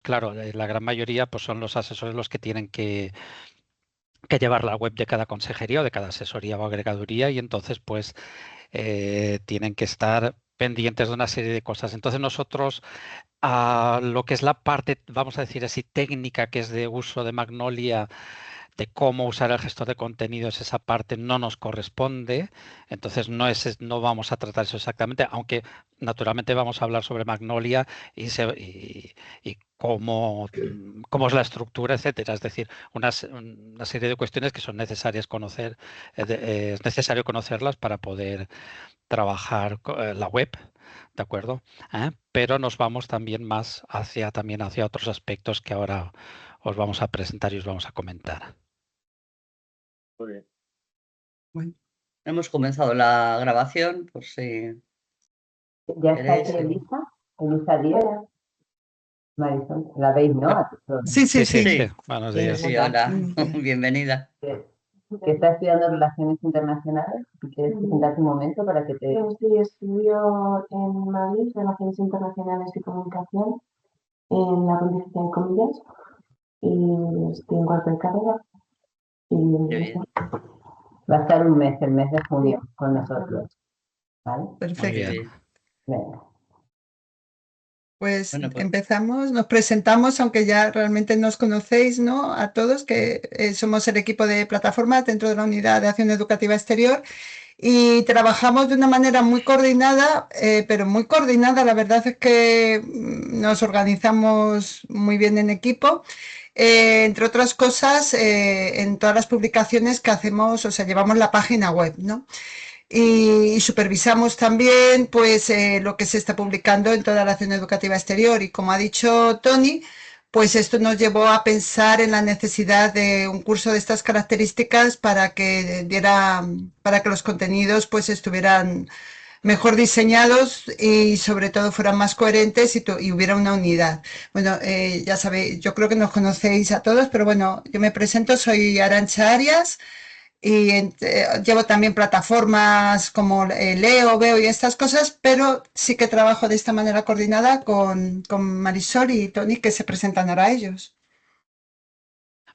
claro, la gran mayoría pues son los asesores los que tienen que llevar la web de cada consejería o de cada asesoría o agregaduría, y entonces pues tienen que estar pendientes de una serie de cosas. Entonces nosotros, a lo que es la parte, vamos a decir así, técnica, que es de uso de Magnolia, de cómo usar el gestor de contenidos, esa parte no nos corresponde. Entonces no vamos a tratar eso exactamente, aunque naturalmente vamos a hablar sobre Magnolia y cómo es la estructura, etcétera. Es decir, una serie de cuestiones que son necesarias conocer, es necesario conocerlas para poder trabajar la web, ¿de acuerdo? Pero nos vamos también más también hacia otros aspectos que ahora os vamos a presentar y os vamos a comentar. Muy bien. Bueno, hemos comenzado la grabación, por si Ya está aquí Elisa Díaz. Marisol, la veis, ¿no? Sí. Buenos días. Sí, hola, bienvenida. Que está estudiando Relaciones Internacionales. Si quieres presentarte un momento para que te... Sí, estudio en Madrid Relaciones Internacionales y Comunicación en la Pontificia de Comillas y estoy en cuarto de carrera. Va a estar un mes, el mes de junio, con nosotros. ¿Vale? Perfecto. Venga. Pues Bueno, pues empezamos, nos presentamos, aunque ya realmente nos conocéis, ¿no? A todos, que somos el equipo de plataformas dentro de la Unidad de Acción Educativa Exterior y trabajamos de una manera muy coordinada, pero muy coordinada. La verdad es que nos organizamos muy bien en equipo. Entre otras cosas, en todas las publicaciones que hacemos, o sea, llevamos la página web, ¿no? Y supervisamos también pues lo que se está publicando en toda la acción educativa exterior, y como ha dicho Tony, pues esto nos llevó a pensar en la necesidad de un curso de estas características para que los contenidos pues estuvieran mejor diseñados y sobre todo fueran más coherentes y hubiera una unidad. Bueno, ya sabéis, yo creo que nos conocéis a todos, pero bueno, yo me presento, soy Arantxa Arias. Y llevo también plataformas como Leo, Veo y estas cosas, pero sí que trabajo de esta manera coordinada con Marisol y Tony, que se presentan ahora a ellos.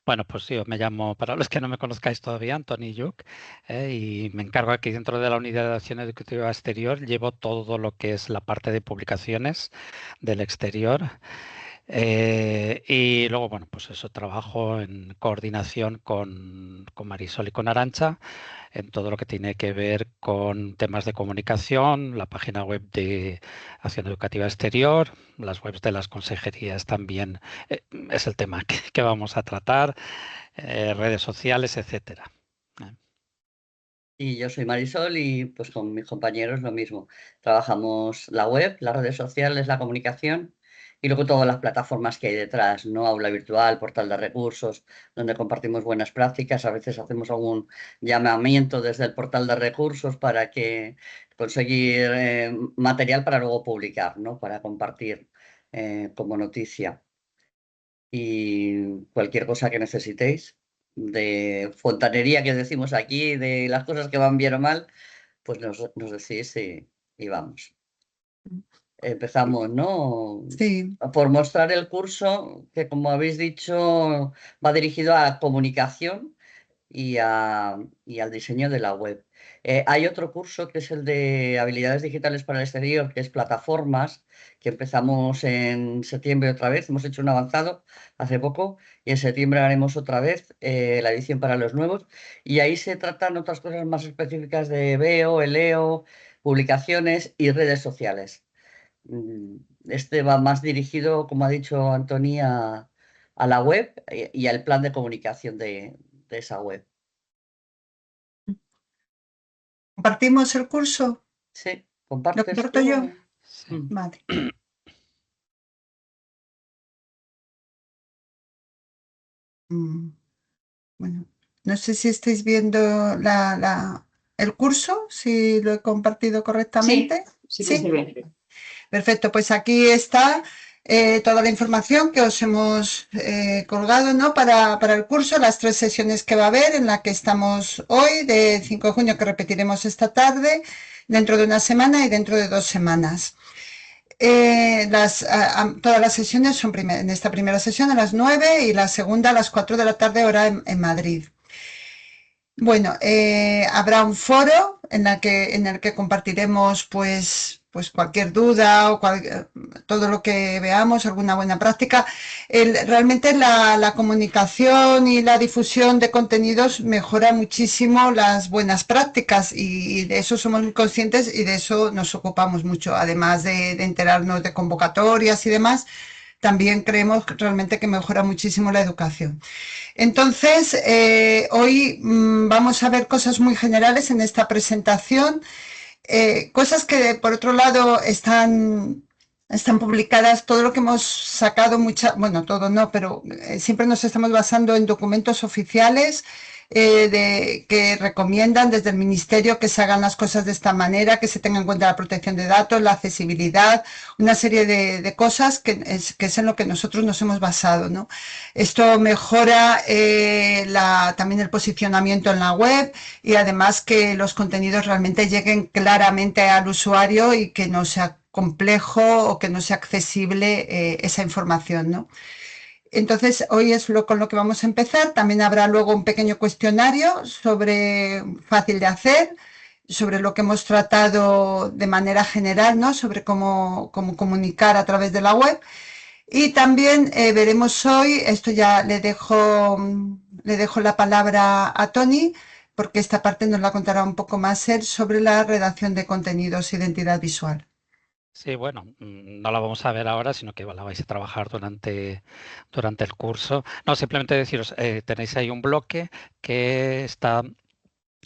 Bueno, pues yo me llamo, para los que no me conozcáis todavía, Antoni Lluc, y me encargo aquí dentro de la Unidad de Acción Educativa Exterior, llevo todo lo que es la parte de publicaciones del exterior. Y luego, bueno, pues eso, trabajo en coordinación con Marisol y con Arantxa en todo lo que tiene que ver con temas de comunicación, la página web de Acción Educativa Exterior, las webs de las consejerías también es el tema que vamos a tratar, redes sociales, etcétera. Y yo soy Marisol y pues con mis compañeros lo mismo. Trabajamos la web, las redes sociales, la comunicación y luego todas las plataformas que hay detrás, ¿no? Aula virtual, portal de recursos, donde compartimos buenas prácticas. A veces hacemos algún llamamiento desde el portal de recursos para que conseguir material para luego publicar, ¿no? Para compartir como noticia. Y cualquier cosa que necesitéis de fontanería que decimos aquí, de las cosas que van bien o mal, pues nos decís y vamos. Empezamos, ¿no? Sí. Por mostrar el curso, que como habéis dicho, va dirigido a comunicación y al diseño de la web. Hay otro curso que es el de habilidades digitales para el exterior, que es plataformas, que empezamos en septiembre otra vez. Hemos hecho un avanzado hace poco y en septiembre haremos otra vez la edición para los nuevos. Y ahí se tratan otras cosas más específicas de Veo, Eleo, publicaciones y redes sociales. Este va más dirigido, como ha dicho Antonia, a la web y al plan de comunicación de esa web. ¿Compartimos el curso? Sí, ¿Lo compartes comparto tú. yo? Sí. Vale. Bueno, no sé si estáis viendo el curso, si lo he compartido correctamente. Sí, se ve. Perfecto, pues aquí está toda la información que os hemos colgado, ¿no? Para el curso, las 3 sesiones que va a haber, en la que estamos hoy, de 5 de junio, que repetiremos esta tarde, dentro de una semana y dentro de 2 semanas. Todas las sesiones son en esta primera sesión a las 9 y la segunda a las 4 de la tarde, hora en Madrid. Bueno, habrá un foro en el que compartiremos pues cualquier duda o todo lo que veamos, alguna buena práctica. Realmente la comunicación y la difusión de contenidos mejora muchísimo las buenas prácticas y de eso somos muy conscientes y de eso nos ocupamos mucho, además de enterarnos de convocatorias y demás. También creemos realmente que mejora muchísimo la educación. Entonces, hoy vamos a ver cosas muy generales en esta presentación, cosas que por otro lado están publicadas, todo lo que hemos sacado, bueno, todo no, pero siempre nos estamos basando en documentos oficiales que recomiendan desde el Ministerio que se hagan las cosas de esta manera, que se tenga en cuenta la protección de datos, la accesibilidad, una serie de cosas que es en lo que nosotros nos hemos basado, ¿no? Esto mejora también el posicionamiento en la web y además que los contenidos realmente lleguen claramente al usuario y que no sea complejo o que no sea accesible esa información, ¿no? Entonces, hoy es con lo que vamos a empezar. También habrá luego un pequeño cuestionario fácil de hacer, sobre lo que hemos tratado de manera general, ¿no? Sobre cómo comunicar a través de la web. Y también veremos hoy, esto ya le dejo la palabra a Tony, porque esta parte nos la contará un poco más él, sobre la redacción de contenidos e identidad visual. Sí, bueno, no la vamos a ver ahora, sino que la vais a trabajar durante el curso. No, simplemente deciros, tenéis ahí un bloque que está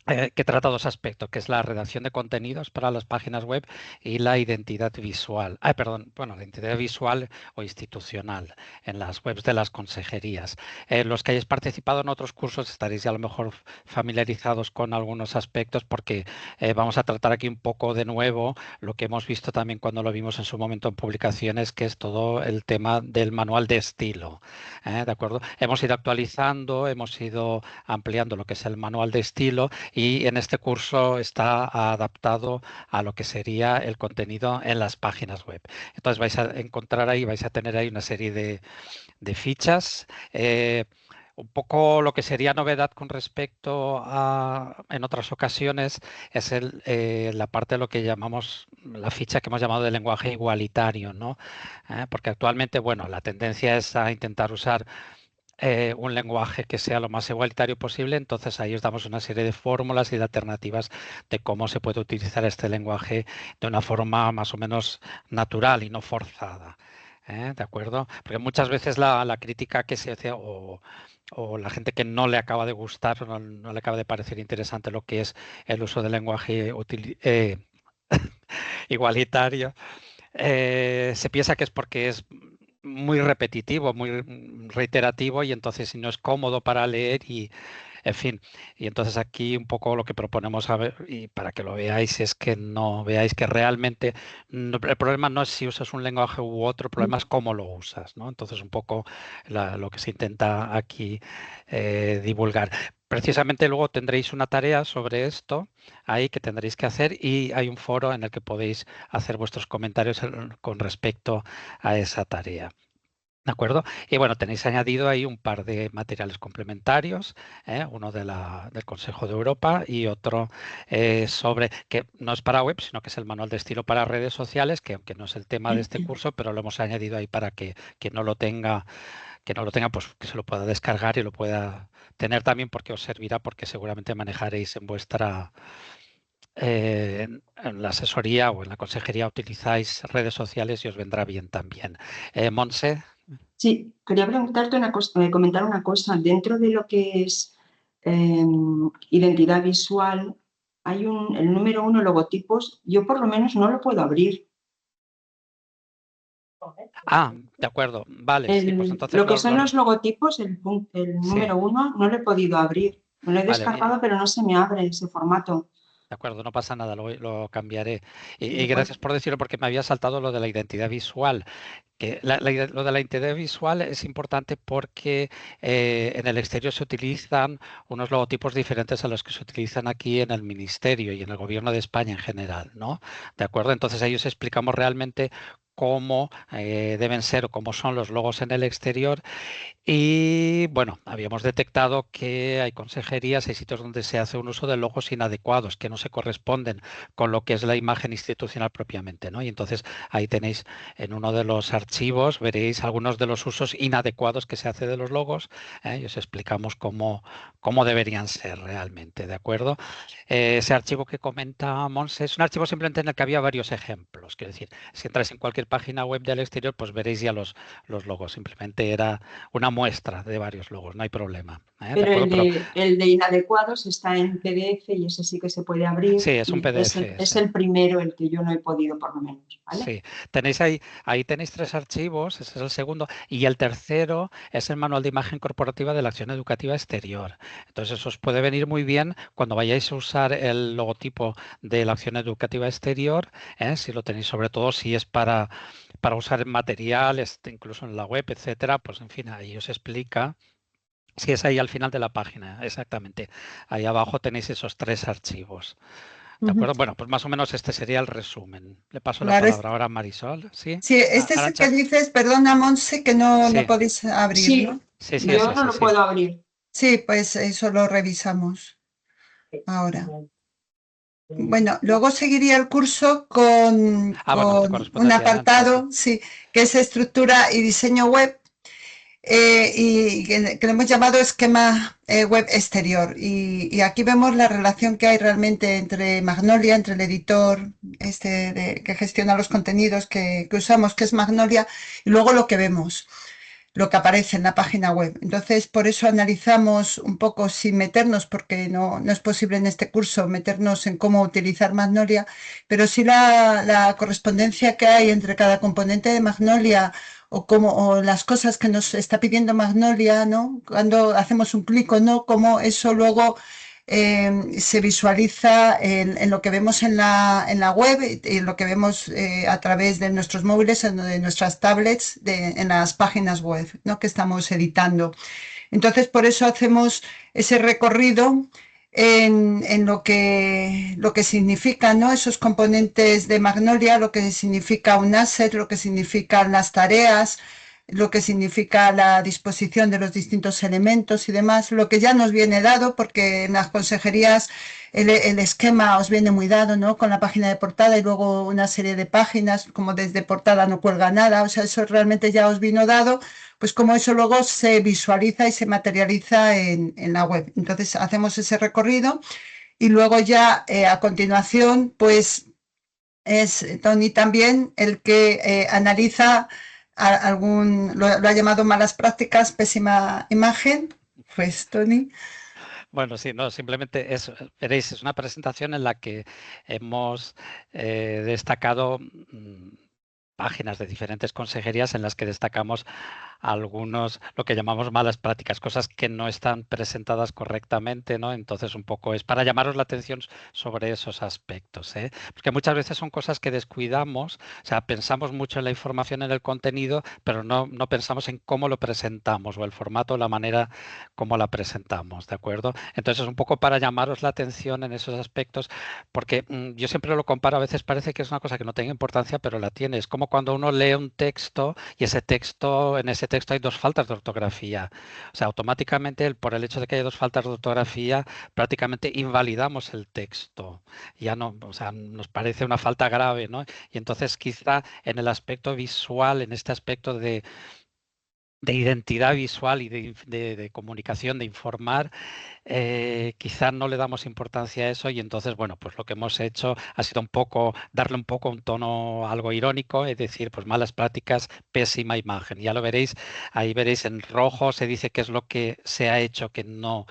que trata dos aspectos, que es la redacción de contenidos para las páginas web y la identidad visual. La identidad visual o institucional en las webs de las consejerías. Los que hayáis participado en otros cursos estaréis ya a lo mejor familiarizados con algunos aspectos porque vamos a tratar aquí un poco de nuevo lo que hemos visto también cuando lo vimos en su momento en publicaciones, que es todo el tema del manual de estilo. ¿De acuerdo? Hemos ido actualizando, hemos ido ampliando lo que es el manual de estilo y en este curso está adaptado a lo que sería el contenido en las páginas web. Entonces vais a encontrar ahí, vais a tener ahí una serie de fichas. Un poco lo que sería novedad con respecto a en otras ocasiones es la parte de lo que llamamos la ficha que hemos llamado de lenguaje igualitario, ¿no? Porque actualmente, bueno, la tendencia es a intentar usar un lenguaje que sea lo más igualitario posible, entonces ahí os damos una serie de fórmulas y de alternativas de cómo se puede utilizar este lenguaje de una forma más o menos natural y no forzada. ¿De acuerdo? Porque muchas veces la crítica que se hace o la gente que no le acaba de gustar, no le acaba de parecer interesante lo que es el uso del lenguaje igualitario, se piensa que es porque es muy repetitivo, muy reiterativo y entonces no es cómodo para leer y, en fin, y entonces aquí un poco lo que proponemos a ver, y para que lo veáis es que no veáis que realmente el problema no es si usas un lenguaje u otro, el problema es cómo lo usas, ¿no? Entonces un poco lo que se intenta aquí divulgar. Precisamente luego tendréis una tarea sobre esto ahí que tendréis que hacer y hay un foro en el que podéis hacer vuestros comentarios con respecto a esa tarea. ¿De acuerdo? Y bueno, tenéis añadido ahí un par de materiales complementarios, uno del Consejo de Europa y otro sobre, que no es para web, sino que es el manual de estilo para redes sociales, que aunque no es el tema de este curso, pero lo hemos añadido ahí para que quien no lo tenga, pues que se lo pueda descargar y lo pueda tener también porque os servirá, porque seguramente manejaréis en vuestra en la asesoría o en la consejería utilizáis redes sociales y os vendrá bien también. Montse. Sí, quería preguntarte comentar una cosa. Dentro de lo que es identidad visual, hay el número 1, logotipos. Yo por lo menos no lo puedo abrir. Ah, de acuerdo. Vale, sí, pues entonces lo que son los logotipos, el número 1, no lo he podido abrir. Me lo he descargado, pero no se me abre ese formato. De acuerdo, no pasa nada, lo cambiaré. Y gracias por decirlo porque me había saltado lo de la identidad visual. Que lo de la identidad visual es importante porque en el exterior se utilizan unos logotipos diferentes a los que se utilizan aquí en el Ministerio y en el Gobierno de España en general, ¿no? ¿De acuerdo? Entonces ahí os explicamos realmente cómo deben ser o cómo son los logos en el exterior. Y bueno, habíamos detectado que hay consejerías, hay sitios donde se hace un uso de logos inadecuados que no se corresponden con lo que es la imagen institucional propiamente, ¿no? Y entonces ahí tenéis en uno de los archivos, veréis algunos de los usos inadecuados que se hace de los logos, y os explicamos cómo deberían ser realmente, ¿de acuerdo? Ese archivo que comenta Monse es un archivo simplemente en el que había varios ejemplos. Quiero decir, si entráis en cualquier página web del exterior, pues veréis ya los logos. Simplemente era una muestra de varios logos, no hay problema. ¿De Pero acuerdo? el de inadecuados está en PDF y ese sí que se puede abrir. Sí, es un Y PDF. es el primero, el que yo no he podido, por lo menos. ¿Vale? Sí, tenéis ahí tenéis 3 archivos, ese es el segundo, y el tercero es el manual de imagen corporativa de la acción educativa exterior. Entonces, eso os puede venir muy bien cuando vayáis a usar el logotipo de la acción educativa exterior, si lo tenéis, sobre todo si es para usar en material, incluso en la web, etcétera, pues en fin, ahí os explica. Si es ahí al final de la página, exactamente. Ahí abajo tenéis esos 3 archivos. ¿De acuerdo? Bueno, pues más o menos este sería el resumen. Le paso la Claro, palabra ahora a Marisol, ¿sí? sí, este es el que Arantxa. dices, perdona, Monse, que no Sí, podéis abrir, Sí, ¿no? sí, yo es no ese, lo sí. puedo abrir. Sí, pues eso lo revisamos ahora. Bueno, luego seguiría el curso con Bueno, te un corresponde a ti, Arantxa, sí. apartado, sí, que es estructura y diseño web, y que le hemos llamado esquema web exterior. Y aquí vemos la relación que hay realmente entre Magnolia, entre el editor que gestiona los contenidos que usamos, que es Magnolia, y luego lo que vemos, lo que aparece en la página web. Entonces, por eso analizamos un poco sin meternos, porque no es posible en este curso meternos en cómo utilizar Magnolia, pero sí la correspondencia que hay entre cada componente de Magnolia o las cosas que nos está pidiendo Magnolia, ¿no? Cuando hacemos un clic o no, cómo eso luego se visualiza en lo que vemos en la web y en lo que vemos a través de nuestros móviles, de nuestras tablets, en las páginas web, ¿no? Que estamos editando. Entonces, por eso hacemos ese recorrido en lo que significa, ¿no? Esos componentes de Magnolia, lo que significa un asset, lo que significan las tareas, lo que significa la disposición de los distintos elementos y demás, lo que ya nos viene dado, porque en las consejerías el esquema os viene muy dado, ¿no? Con la página de portada y luego una serie de páginas, como desde portada no cuelga nada, o sea, eso realmente ya os vino dado, pues como eso luego se visualiza y se materializa en la web. Entonces hacemos ese recorrido y luego ya a continuación, pues es Tony también el que analiza lo ha llamado malas prácticas, pésima imagen, pues Tony. Bueno, sí, no, simplemente veréis, es una presentación en la que hemos destacado páginas de diferentes consejerías en las que destacamos algunos, lo que llamamos malas prácticas, cosas que no están presentadas correctamente, ¿no? Entonces un poco es para llamaros la atención sobre esos aspectos, ¿eh? Porque muchas veces son cosas que descuidamos, o sea, pensamos mucho en la información, en el contenido, pero no pensamos en cómo lo presentamos o el formato, la manera como la presentamos, ¿de acuerdo? Entonces es un poco para llamaros la atención en esos aspectos, porque yo siempre lo comparo, a veces parece que es una cosa que no tenga importancia, pero la tiene. Es como cuando uno lee un texto y en ese texto hay 2 faltas de ortografía. O sea, automáticamente por el hecho de que haya 2 faltas de ortografía, prácticamente invalidamos el texto. Ya no, o sea, nos parece una falta grave, ¿no? Y entonces quizá en el aspecto visual, en este aspecto de identidad visual y de comunicación, de informar, quizás no le damos importancia a eso y entonces, bueno, pues lo que hemos hecho ha sido un poco, darle un poco un tono algo irónico, es decir, pues malas prácticas, pésima imagen. Ya lo veréis, ahí veréis en rojo se dice qué es lo que se ha hecho que no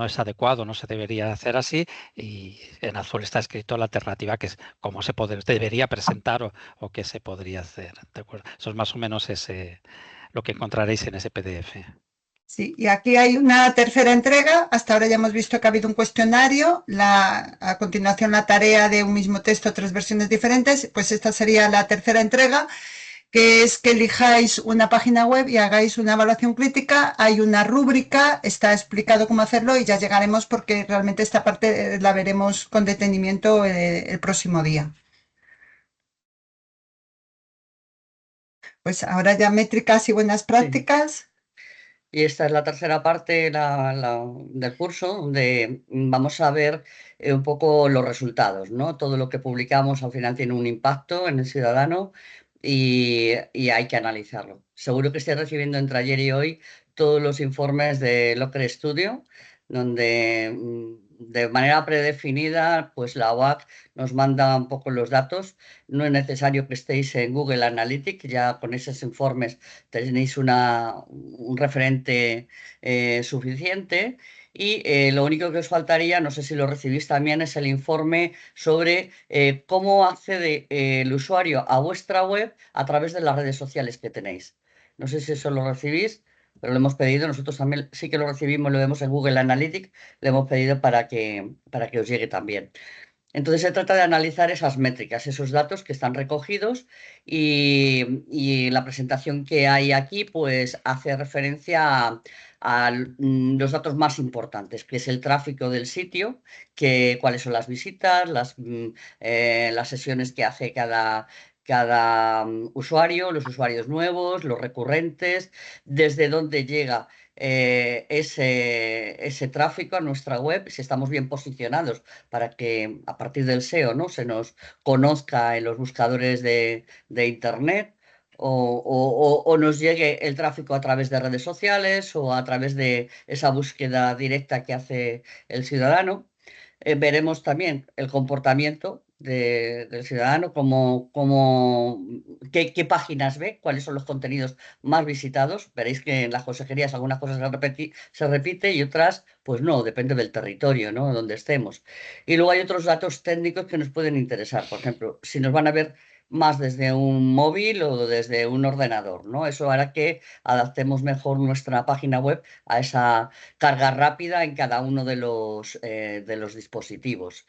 es adecuado, no se debería hacer así, y en azul está escrito la alternativa que es cómo debería presentar o qué se podría hacer. ¿De acuerdo? Eso es más o menos lo que encontraréis en ese PDF. Sí, y aquí hay una tercera entrega. Hasta ahora ya hemos visto que ha habido un cuestionario, a continuación la tarea de un mismo texto, 3 versiones diferentes. Pues esta sería la tercera entrega, que es que elijáis una página web y hagáis una evaluación crítica. Hay una rúbrica, está explicado cómo hacerlo y ya llegaremos porque realmente esta parte la veremos con detenimiento el próximo día. pues ahora ya métricas y buenas prácticas. Y esta es la tercera parte del curso, donde vamos a ver un poco los resultados, ¿no? Todo lo que publicamos al final tiene un impacto en el ciudadano y hay que analizarlo. Seguro que estoy recibiendo entre ayer y hoy todos los informes de Locre Studio, donde de manera predefinida, pues la OAC nos manda un poco los datos. No es necesario que estéis en Google Analytics, ya con esos informes tenéis un referente suficiente. Y lo único que os faltaría, no sé si lo recibís también, es el informe sobre cómo accede el usuario a vuestra web a través de las redes sociales que tenéis. No sé si eso lo recibís, pero lo hemos pedido. Nosotros también sí que lo recibimos, lo vemos en Google Analytics, le hemos pedido para que os llegue también. Entonces se trata de analizar esas métricas, esos datos que están recogidos y la presentación que hay aquí pues hace referencia a los datos más importantes, que es el tráfico del sitio, cuáles son las visitas, las sesiones que hace cada usuario, los usuarios nuevos, los recurrentes, desde dónde llega ese tráfico a nuestra web, si estamos bien posicionados para que a partir del SEO, ¿no? se nos conozca en los buscadores de Internet o nos llegue el tráfico a través de redes sociales o a través de esa búsqueda directa que hace el ciudadano. Veremos también el comportamiento del ciudadano, qué páginas ve, cuáles son los contenidos más visitados. Veréis que en las consejerías algunas cosas se repite y otras, pues no, depende del territorio, ¿no? Donde estemos. Y luego hay otros datos técnicos que nos pueden interesar. Por ejemplo, si nos van a ver más desde un móvil o desde un ordenador, ¿no? Eso hará que adaptemos mejor nuestra página web a esa carga rápida en cada uno de los dispositivos.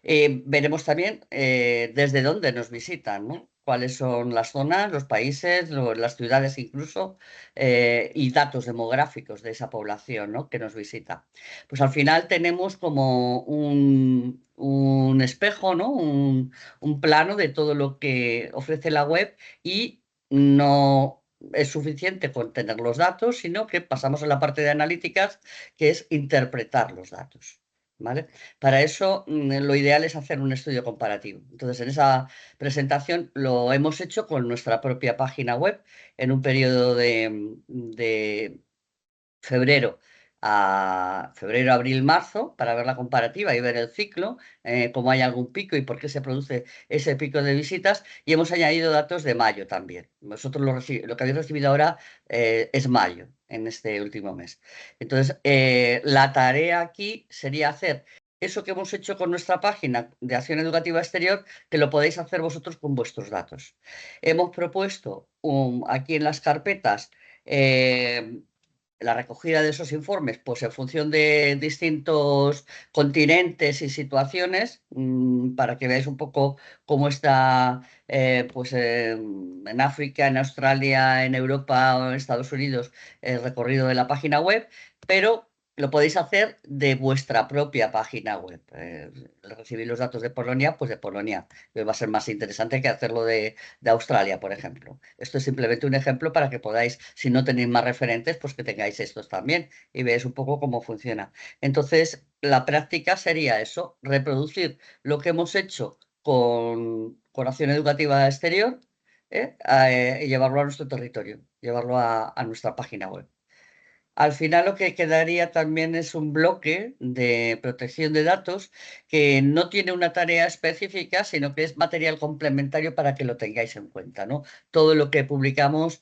Veremos también desde dónde nos visitan, ¿no? Cuáles son las zonas, los países, las ciudades incluso, y datos demográficos de esa población, ¿no? que nos visita. Pues al final tenemos como un espejo, ¿no? Un plano de todo lo que ofrece la web y no es suficiente con tener los datos, sino que pasamos a la parte de analíticas, que es interpretar los datos. ¿Vale? Para eso, lo ideal es hacer un estudio comparativo. Entonces, en esa presentación lo hemos hecho con nuestra propia página web en un periodo de febrero febrero, abril, marzo, para ver la comparativa y ver el ciclo, cómo hay algún pico y por qué se produce ese pico de visitas. Y hemos añadido datos de mayo también. Vosotros lo que habéis recibido ahora es mayo, en este último mes. Entonces, la tarea aquí sería hacer eso que hemos hecho con nuestra página de Acción Educativa Exterior, que lo podéis hacer vosotros con vuestros datos. Hemos propuesto aquí en las carpetas la recogida de esos informes, pues en función de distintos continentes y situaciones, para que veáis un poco cómo está pues, en África, en Australia, en Europa o en Estados Unidos el recorrido de la página web, pero lo podéis hacer de vuestra propia página web. Recibir los datos de Polonia, pues de Polonia, que va a ser más interesante que hacerlo de Australia, por ejemplo. Esto es simplemente un ejemplo para que podáis, si no tenéis más referentes, pues que tengáis estos también y veáis un poco cómo funciona. Entonces, la práctica sería eso, reproducir lo que hemos hecho con Acción Educativa Exterior y llevarlo a nuestro territorio, llevarlo a nuestra página web. Al final lo que quedaría también es un bloque de protección de datos que no tiene una tarea específica, sino que es material complementario para que lo tengáis en cuenta, ¿no? Todo lo que publicamos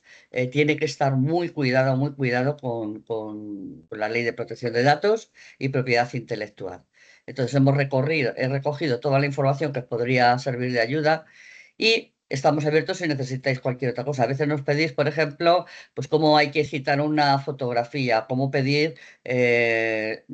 tiene que estar muy cuidado con la Ley de Protección de Datos y Propiedad Intelectual. Entonces he recogido toda la información que os podría servir de ayuda y estamos abiertos si necesitáis cualquier otra cosa. A veces nos pedís, por ejemplo, pues cómo hay que citar una fotografía, cómo pedir el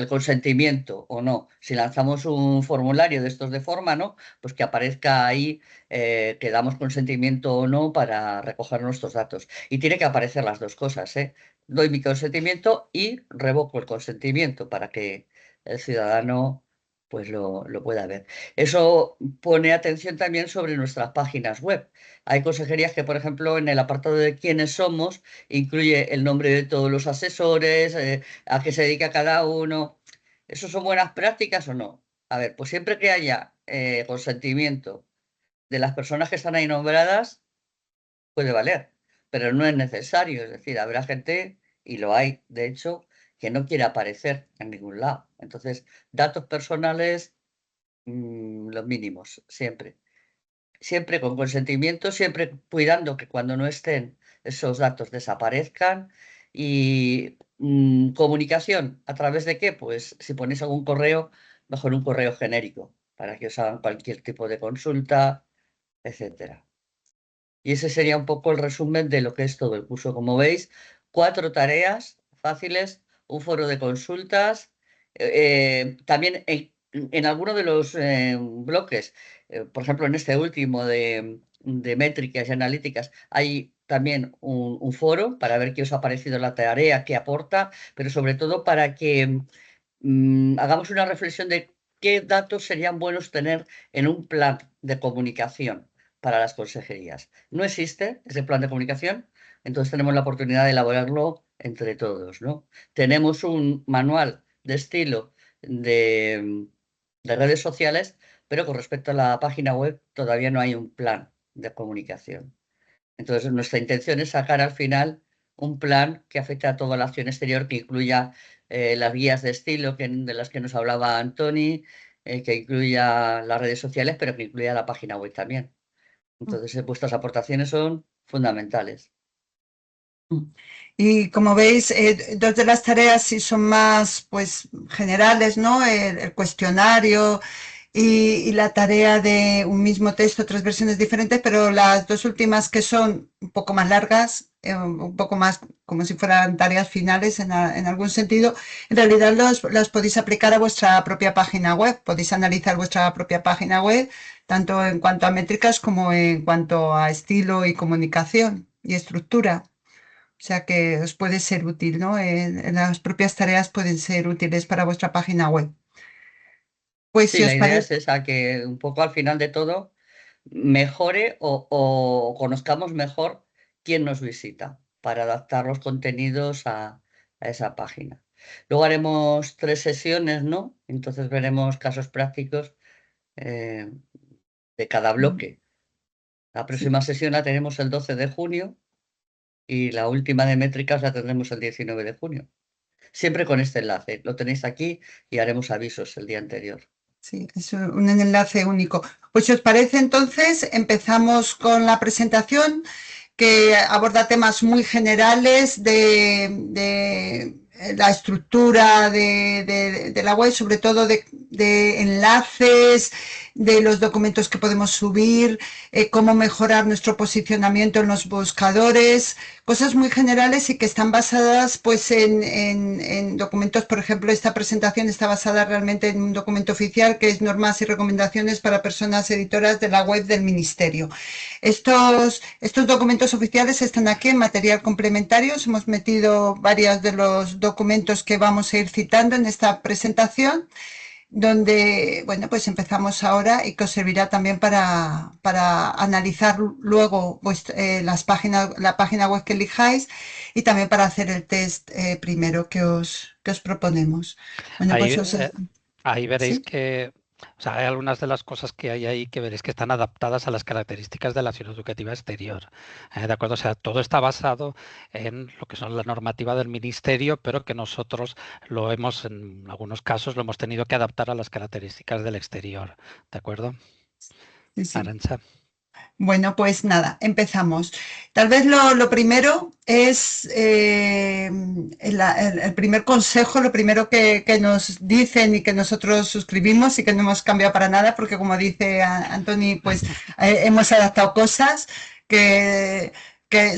consentimiento o no. Si lanzamos un formulario de estos de forma, ¿no? Pues que aparezca ahí que damos consentimiento o no para recoger nuestros datos. Y tiene que aparecer las dos cosas, ¿eh? Doy mi consentimiento y revoco el consentimiento para que el ciudadano pues lo pueda ver. Eso pone atención también sobre nuestras páginas web. Hay consejerías que, por ejemplo, en el apartado de quiénes somos, incluye el nombre de todos los asesores, a qué se dedica cada uno. ¿Eso son buenas prácticas o no? A ver, pues siempre que haya consentimiento de las personas que están ahí nombradas, puede valer, pero no es necesario. Es decir, habrá gente, y lo hay, de hecho, que no quiere aparecer en ningún lado. Entonces, datos personales, los mínimos, siempre. Siempre con consentimiento, siempre cuidando que cuando no estén esos datos desaparezcan. Y comunicación, ¿a través de qué? Pues si ponéis algún correo, mejor un correo genérico, para que os hagan cualquier tipo de consulta, etcétera. Y ese sería un poco el resumen de lo que es todo el curso. Como veis, 4 tareas fáciles, un foro de consultas. También en alguno de los bloques, por ejemplo, en este último de métricas y analíticas, hay también un foro para ver qué os ha parecido la tarea, qué aporta, pero sobre todo para que hagamos una reflexión de qué datos serían buenos tener en un plan de comunicación para las consejerías. No existe ese plan de comunicación, entonces tenemos la oportunidad de elaborarlo entre todos, ¿no? Tenemos un manual de estilo de redes sociales, pero con respecto a la página web todavía no hay un plan de comunicación. Entonces, nuestra intención es sacar al final un plan que afecte a toda la acción exterior, que incluya las guías de estilo de las que nos hablaba Antoni, que incluya las redes sociales, pero que incluya la página web también. Entonces, vuestras aportaciones son fundamentales. Y como veis, dos de las tareas sí son más pues generales, ¿no? El cuestionario y la tarea de un mismo texto, 3 versiones diferentes, pero las 2 últimas que son un poco más largas, un poco más como si fueran tareas finales en algún sentido, en realidad las podéis aplicar a vuestra propia página web, podéis analizar vuestra propia página web, tanto en cuanto a métricas como en cuanto a estilo y comunicación y estructura. O sea que os puede ser útil, ¿no? Las propias tareas pueden ser útiles para vuestra página web. Pues Sí, si la os idea es parece, esa, que un poco al final de todo mejore o conozcamos mejor quién nos visita para adaptar los contenidos a esa página. Luego haremos 3 sesiones, ¿no? Entonces veremos casos prácticos eh, de cada bloque. La próxima sesión la tenemos el 12 de junio y la última de métricas la tendremos el 19 de junio. Siempre con este enlace. Lo tenéis aquí y haremos avisos el día anterior. sí, es un enlace único. Pues si os parece, entonces empezamos con la presentación que aborda temas muy generales de la estructura de la web, sobre todo de enlaces, de los documentos que podemos subir, cómo mejorar nuestro posicionamiento en los buscadores, cosas muy generales y que están basadas pues en documentos. Por ejemplo, esta presentación está basada realmente en un documento oficial que es normas y recomendaciones para personas editoras de la web del Ministerio. Estos documentos oficiales están aquí en material complementario. Hemos metido varios de los documentos que vamos a ir citando en esta presentación, donde, bueno, pues empezamos ahora y que os servirá también para analizar luego la página web que elijáis y también para hacer el test primero que os proponemos. Bueno, Ahí, pues ahí veréis ¿sí? que, o sea, hay algunas de las cosas que hay ahí que veréis que están adaptadas a las características de la acción educativa exterior. ¿De acuerdo? O sea, todo está basado en lo que son la normativa del ministerio, pero que nosotros lo hemos, en algunos casos, lo hemos tenido que adaptar a las características del exterior. ¿De acuerdo? Sí, sí. Arantxa. Bueno, pues nada, empezamos. Tal vez lo primero es el primer consejo, lo primero que nos dicen y que nosotros suscribimos y que no hemos cambiado para nada, porque como dice Antoni, pues hemos adaptado cosas que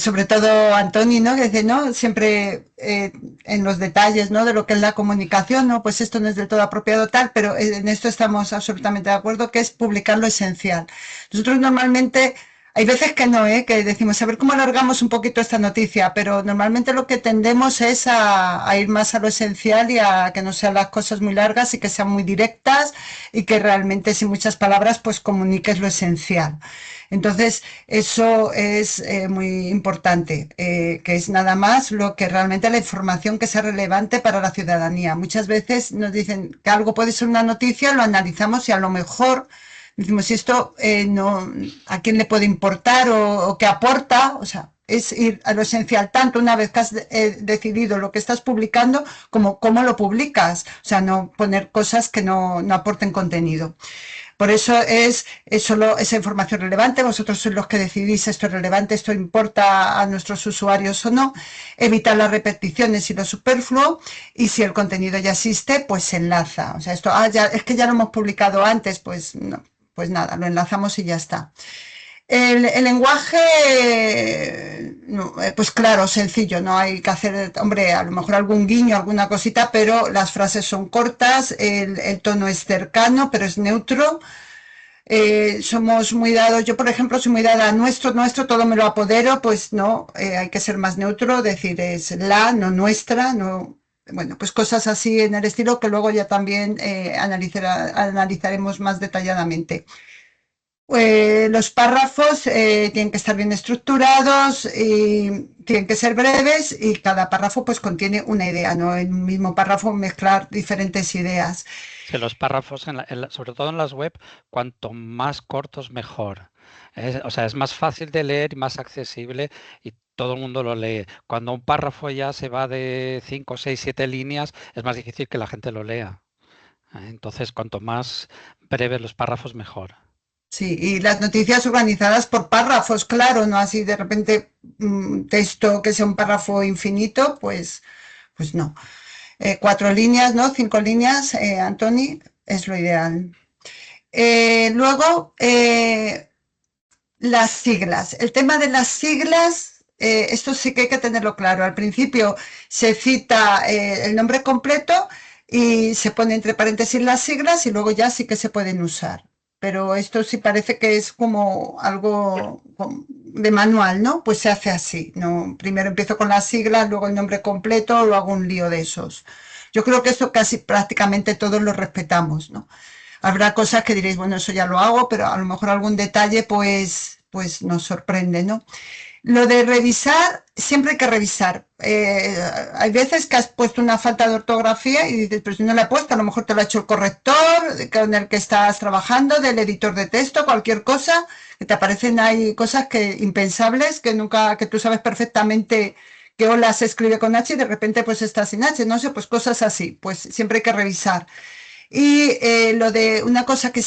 sobre todo Antoni, ¿no? Que dice, ¿no? Siempre en los detalles, ¿no? De lo que es la comunicación, ¿no? Pues esto no es del todo apropiado tal, pero en esto estamos absolutamente de acuerdo, que es publicar lo esencial. Nosotros normalmente Hay veces que no, que decimos, a ver cómo alargamos un poquito esta noticia, pero normalmente lo que tendemos es a ir más a lo esencial y a que no sean las cosas muy largas y que sean muy directas y que realmente sin muchas palabras pues comuniques lo esencial. Entonces, eso es muy importante, que es nada más lo que realmente la información que sea relevante para la ciudadanía. Muchas veces nos dicen que algo puede ser una noticia, lo analizamos y a lo mejor decimos, si esto no, ¿a quién le puede importar o qué aporta? O sea, es ir a lo esencial, tanto una vez que has decidido lo que estás publicando, como cómo lo publicas. O sea, no poner cosas que no aporten contenido. Por eso es solo esa información relevante. Vosotros sois los que decidís esto es relevante, esto importa a nuestros usuarios o no. Evitar las repeticiones y lo superfluo. Y si el contenido ya existe, pues se enlaza. O sea, esto, es que ya lo hemos publicado antes, pues no. Pues nada, lo enlazamos y ya está. El lenguaje, no, pues claro, sencillo, no hay que hacer, hombre, a lo mejor algún guiño, alguna cosita, pero las frases son cortas, el tono es cercano, pero es neutro. Somos muy dados, yo por ejemplo soy muy dada a nuestro, todo me lo apodero, pues no, hay que ser más neutro, decir es la, no nuestra, no. Bueno, pues cosas así en el estilo que luego ya también analizaremos más detalladamente. Los párrafos tienen que estar bien estructurados y tienen que ser breves y cada párrafo pues contiene una idea, no en un mismo párrafo mezclar diferentes ideas. Sí, los párrafos, sobre todo en las web, cuanto más cortos mejor. O sea, es más fácil de leer y más accesible y todo el mundo lo lee. Cuando un párrafo ya se va de 5, 6, 7 líneas, es más difícil que la gente lo lea. Entonces, cuanto más breves los párrafos, mejor. Sí, y las noticias organizadas por párrafos, claro, no así de repente texto que sea un párrafo infinito, pues no. 4 líneas, ¿no? 5 líneas, Antoni, es lo ideal. Luego, las siglas. El tema de las siglas, esto sí que hay que tenerlo claro. Al principio se cita el nombre completo y se pone entre paréntesis las siglas y luego ya sí que se pueden usar. Pero esto sí parece que es como algo de manual, ¿no? Pues se hace así, ¿no? Primero empiezo con las siglas, luego el nombre completo, luego hago un lío de esos. Yo creo que esto casi prácticamente todos lo respetamos, ¿no? Habrá cosas que diréis, bueno, eso ya lo hago, pero a lo mejor algún detalle pues nos sorprende, ¿no? Lo de revisar, siempre hay que revisar. Hay veces que has puesto una falta de ortografía y dices, pero si no la he puesto, a lo mejor te lo ha hecho el corrector con el que estás trabajando, del editor de texto, cualquier cosa, que te aparecen, hay cosas que impensables, que nunca, que tú sabes perfectamente que hola se escribe con H y de repente pues está sin H, no sé, pues cosas así, pues siempre hay que revisar. Y lo de una cosa que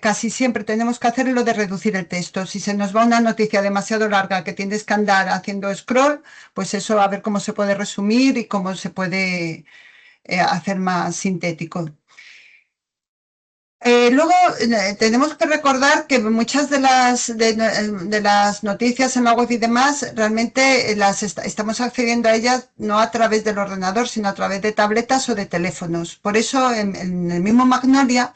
casi siempre tenemos que hacer es lo de reducir el texto. Si se nos va una noticia demasiado larga que tienes que andar haciendo scroll, pues eso a ver cómo se puede resumir y cómo se puede hacer más sintético. Luego tenemos que recordar que muchas de las noticias en la web y demás realmente estamos accediendo a ellas no a través del ordenador, sino a través de tabletas o de teléfonos. Por eso en el mismo Magnolia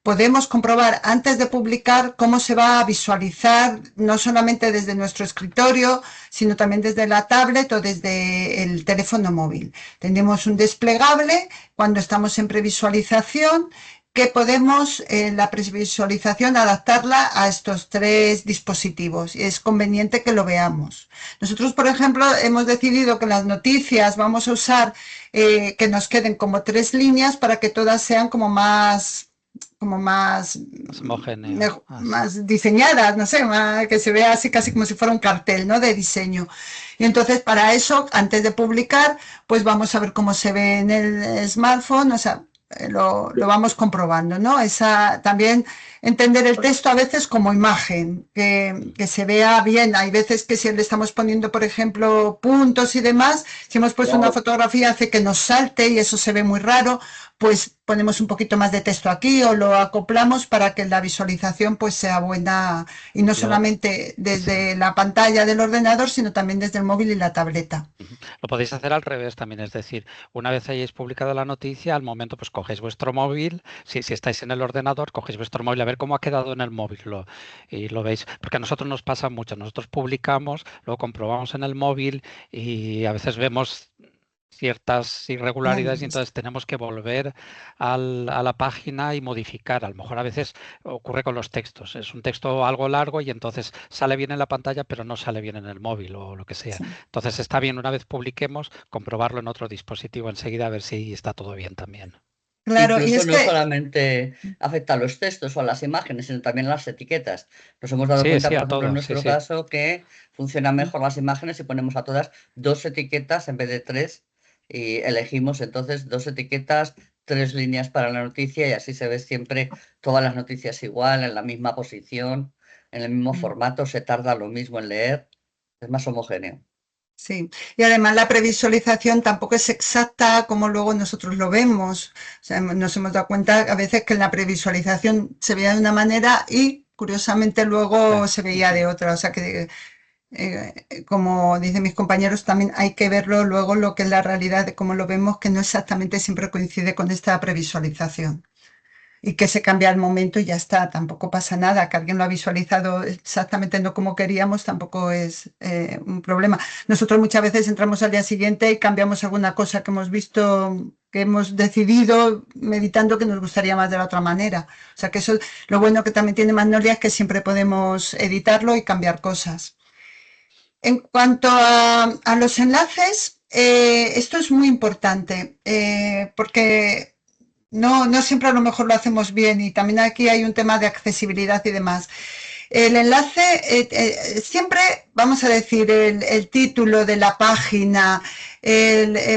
podemos comprobar antes de publicar cómo se va a visualizar, no solamente desde nuestro escritorio, sino también desde la tablet o desde el teléfono móvil. Tenemos un desplegable cuando estamos en previsualización que podemos la previsualización adaptarla a estos 3 dispositivos y es conveniente que lo veamos. Nosotros, por ejemplo, hemos decidido que las noticias vamos a usar que nos queden como 3 líneas para que todas sean como más homogéneas, más diseñadas, no sé, que se vea así casi como si fuera un cartel, ¿no? De diseño. Y entonces para eso, antes de publicar, pues vamos a ver cómo se ve en el smartphone, o sea, lo vamos comprobando, ¿no? También entender el texto a veces como imagen, que se vea bien. Hay veces que si le estamos poniendo, por ejemplo, puntos y demás, si hemos puesto una fotografía hace que nos salte y eso se ve muy raro. pues ponemos un poquito más de texto aquí o lo acoplamos para que la visualización pues sea buena y no solamente desde la pantalla del ordenador, sino también desde el móvil y la tableta. Lo podéis hacer al revés también, es decir, una vez hayáis publicado la noticia, al momento pues cogéis vuestro móvil, si estáis en el ordenador, cogéis vuestro móvil a ver cómo ha quedado en el móvil y lo veis, porque a nosotros nos pasa mucho, nosotros publicamos, lo comprobamos en el móvil y a veces vemos ciertas irregularidades y entonces tenemos que volver a la página y modificar. A lo mejor a veces ocurre con los textos. Es un texto algo largo y entonces sale bien en la pantalla, pero no sale bien en el móvil o lo que sea. Entonces está bien, una vez publiquemos, comprobarlo en otro dispositivo enseguida a ver si está todo bien también. Claro, Incluso y es no que solamente afecta a los textos o a las imágenes, sino también a las etiquetas. Nos hemos dado cuenta, por ejemplo, en nuestro caso, que funcionan mejor las imágenes si ponemos a todas 2 etiquetas en vez de 3 y elegimos entonces 2 etiquetas, 3 líneas para la noticia y así se ve siempre todas las noticias igual, en la misma posición, en el mismo formato, se tarda lo mismo en leer, es más homogéneo. Sí, y además la previsualización tampoco es exacta como luego nosotros lo vemos. O sea, nos hemos dado cuenta a veces que en la previsualización se veía de una manera y curiosamente luego se veía de otra. O sea que, como dicen mis compañeros, también hay que verlo luego lo que es la realidad de cómo lo vemos, que no exactamente siempre coincide con esta previsualización. Y que se cambia al momento y ya está, tampoco pasa nada, que alguien lo ha visualizado exactamente no como queríamos, tampoco es un problema. Nosotros muchas veces entramos al día siguiente y cambiamos alguna cosa que hemos visto, que hemos decidido meditando que nos gustaría más de la otra manera. O sea que eso, lo bueno que también tiene Magnolia es que siempre podemos editarlo y cambiar cosas. En cuanto a los enlaces, esto es muy importante porque no siempre a lo mejor lo hacemos bien y también aquí hay un tema de accesibilidad y demás. El enlace, siempre vamos a decir el título de la página,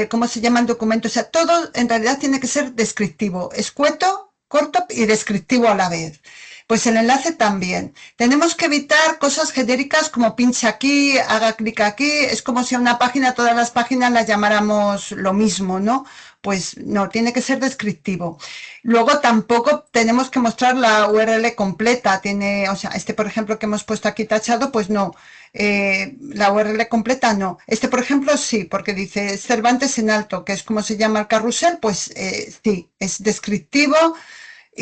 cómo se llama el documento, o sea, todo en realidad tiene que ser descriptivo, escueto, corto y descriptivo a la vez. Pues el enlace también. Tenemos que evitar cosas genéricas como pincha aquí, haga clic aquí. Es como si a una página, todas las páginas las llamáramos lo mismo, ¿no? Pues no, tiene que ser descriptivo. Luego tampoco tenemos que mostrar la URL completa. O sea, por ejemplo que hemos puesto aquí tachado, pues no. La URL completa no. Por ejemplo, sí, porque dice Cervantes en alto, que es como se llama el carrusel, pues sí, es descriptivo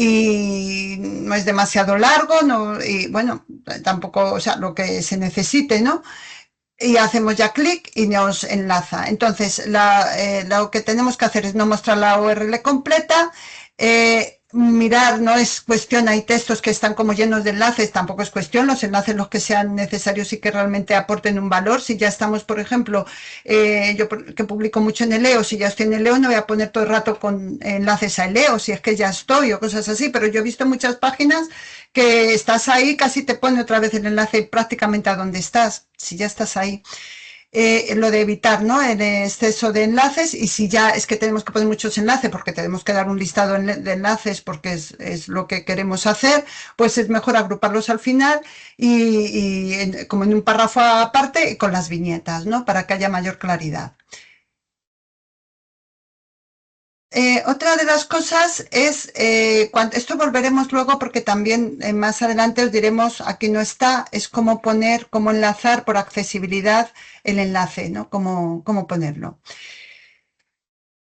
y no es demasiado largo, no, y bueno, tampoco, o sea, lo que se necesite, ¿no? Y hacemos ya clic y nos enlaza. Entonces, lo que tenemos que hacer es no mostrar la URL completa, mirar, no es cuestión, hay textos que están como llenos de enlaces, tampoco es cuestión, los enlaces los que sean necesarios y que realmente aporten un valor. Si ya estamos, por ejemplo, yo que publico mucho en Eleo, si ya estoy en Eleo no voy a poner todo el rato con enlaces a Eleo, si es que ya estoy o cosas así, pero yo he visto muchas páginas que estás ahí, casi te pone otra vez el enlace prácticamente a donde estás, si ya estás ahí. Lo de evitar, ¿no?, el exceso de enlaces, y si ya es que tenemos que poner muchos enlaces porque tenemos que dar un listado de enlaces porque es lo que queremos hacer, pues es mejor agruparlos al final y como en un párrafo aparte y con las viñetas, ¿no?, para que haya mayor claridad. Otra de las cosas es, esto volveremos luego porque también más adelante os diremos, aquí no está, es cómo enlazar por accesibilidad el enlace, ¿no? Cómo ponerlo.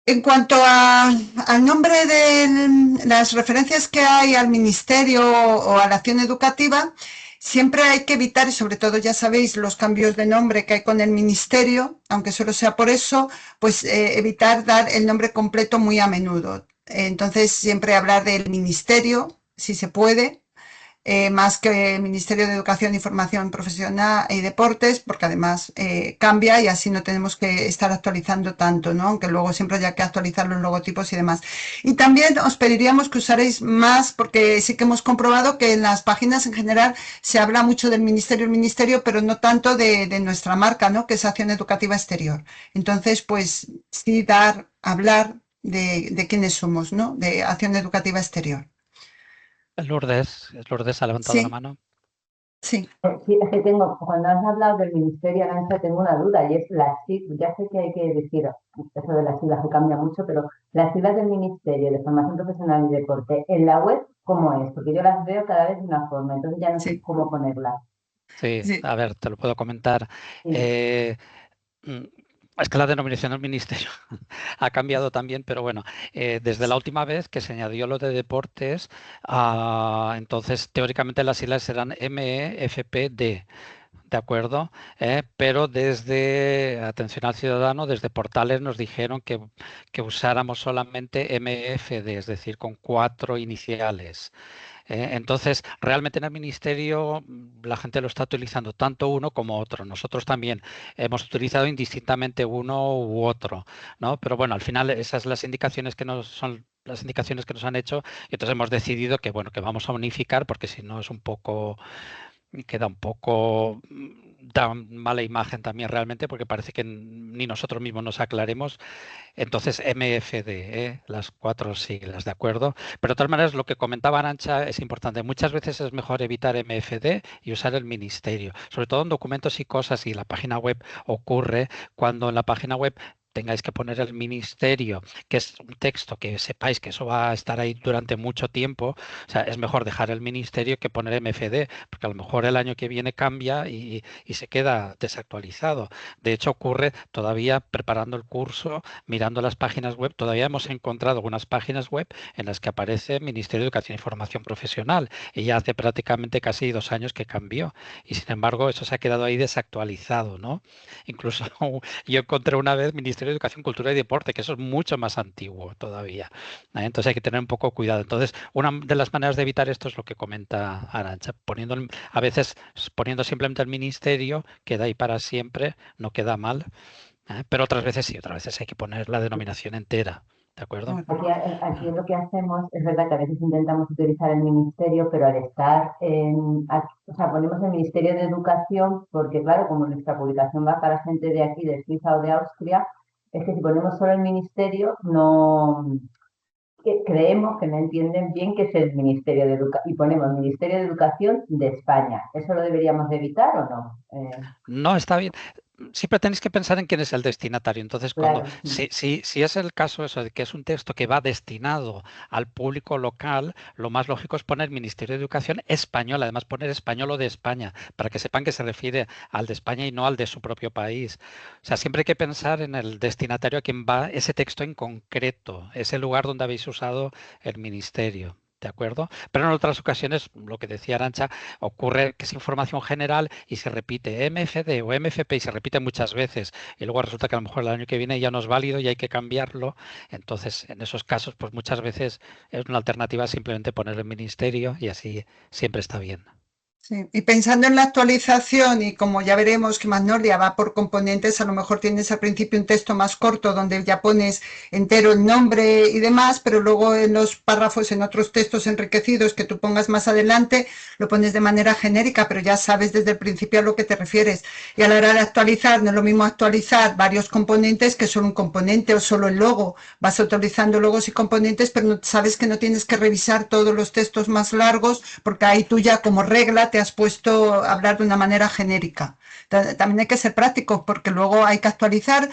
En cuanto al nombre de las referencias que hay al ministerio o a la acción educativa, siempre hay que evitar, y sobre todo ya sabéis los cambios de nombre que hay con el ministerio, aunque solo sea por eso, pues evitar dar el nombre completo muy a menudo. Entonces siempre hablar del ministerio, si se puede, más que Ministerio de Educación y Formación Profesional y Deportes, porque además cambia y así no tenemos que estar actualizando tanto, ¿no?, aunque luego siempre haya que actualizar los logotipos y demás. Y también os pediríamos que usaréis más, porque sí que hemos comprobado que en las páginas en general se habla mucho del ministerio, pero no tanto de nuestra marca, ¿no?, que es Acción Educativa Exterior. Entonces, pues sí hablar de quiénes somos, ¿no?, de Acción Educativa Exterior. Lourdes ha levantado la mano. Sí, Sí, es que tengo, cuando has hablado del Ministerio, Arantxa, tengo una duda y es las siglas, ya sé que hay que decir, eso de las siglas que cambia mucho, pero las siglas del Ministerio de Formación Profesional y Deporte, en la web, ¿cómo es? Porque yo las veo cada vez de una forma, entonces ya no sé sí, cómo ponerlas. Sí, sí. a ver, te lo puedo comentar. Sí, Mm, Es que la denominación del ministerio ha cambiado también, pero bueno, desde la última vez que se añadió lo de deportes, entonces teóricamente las siglas serán MEFPD, ¿de acuerdo? Pero desde Atención al Ciudadano, desde Portales nos dijeron que usáramos solamente MFD, es decir, con 4 iniciales. Entonces, realmente en el ministerio la gente lo está utilizando tanto uno como otro. Nosotros también hemos utilizado indistintamente uno u otro, ¿no? Pero bueno, al final esas las indicaciones que nos son las indicaciones que nos han hecho y entonces hemos decidido que bueno, que vamos a unificar porque si no es un poco queda un poco, da mala imagen también realmente porque parece que ni nosotros mismos nos aclaremos. Entonces, MFD, las 4 siglas, ¿de acuerdo? Pero de todas maneras, lo que comentaba Arantxa es importante. Muchas veces es mejor evitar MFD y usar el ministerio, sobre todo en documentos y cosas, y la página web ocurre cuando en la página web tengáis que poner el ministerio, que es un texto que sepáis que eso va a estar ahí durante mucho tiempo. O sea, es mejor dejar el ministerio que poner MFD, porque a lo mejor el año que viene cambia y se queda desactualizado. De hecho, ocurre todavía preparando el curso, mirando las páginas web, todavía hemos encontrado algunas páginas web en las que aparece Ministerio de Educación y Formación Profesional y ya hace prácticamente casi 2 años que cambió y sin embargo eso se ha quedado ahí desactualizado, ¿no? Incluso yo encontré una vez Ministerio de Educación, Cultura y Deporte, que eso es mucho más antiguo todavía. Entonces hay que tener un poco cuidado. Entonces, una de las maneras de evitar esto es lo que comenta Arantxa, poniendo a veces poniendo simplemente el ministerio, queda ahí para siempre, no queda mal. Pero otras veces sí, otras veces hay que poner la denominación entera, ¿de acuerdo? Muy aquí, aquí lo que hacemos es verdad que a veces intentamos utilizar el Ministerio, pero al estar o sea, ponemos el Ministerio de Educación, porque claro, como nuestra publicación va para gente de aquí, de Suiza o de Austria, es que si ponemos solo el Ministerio, no creemos que no entienden bien qué es el Ministerio de Educación y ponemos Ministerio de Educación de España. ¿Eso lo deberíamos de evitar o no? No, está bien. Siempre tenéis que pensar en quién es el destinatario. Entonces, Claro. si es el caso eso de que es un texto que va destinado al público local, lo más lógico es poner Ministerio de Educación español, además poner español o de España, para que sepan que se refiere al de España y no al de su propio país. O sea, siempre hay que pensar en el destinatario a quien va ese texto en concreto, ese lugar donde habéis usado el ministerio. ¿De acuerdo? Pero en otras ocasiones, lo que decía Arantxa, ocurre que es información general y se repite MFD o MFP y se repite muchas veces y luego resulta que a lo mejor el año que viene ya no es válido y hay que cambiarlo. Entonces, en esos casos, pues muchas veces es una alternativa simplemente poner el ministerio y así siempre está bien. Sí, y pensando en la actualización y como ya veremos que Magnolia va por componentes, a lo mejor tienes al principio un texto más corto donde ya pones entero el nombre y demás, pero luego en los párrafos, en otros textos enriquecidos que tú pongas más adelante, lo pones de manera genérica, pero ya sabes desde el principio a lo que te refieres. Y a la hora de actualizar, no es lo mismo actualizar varios componentes que solo un componente o solo el logo. Vas actualizando logos y componentes, pero no, sabes que no tienes que revisar todos los textos más largos, porque ahí tú ya como regla te has puesto a hablar de una manera genérica. También hay que ser prácticos porque luego hay que actualizar.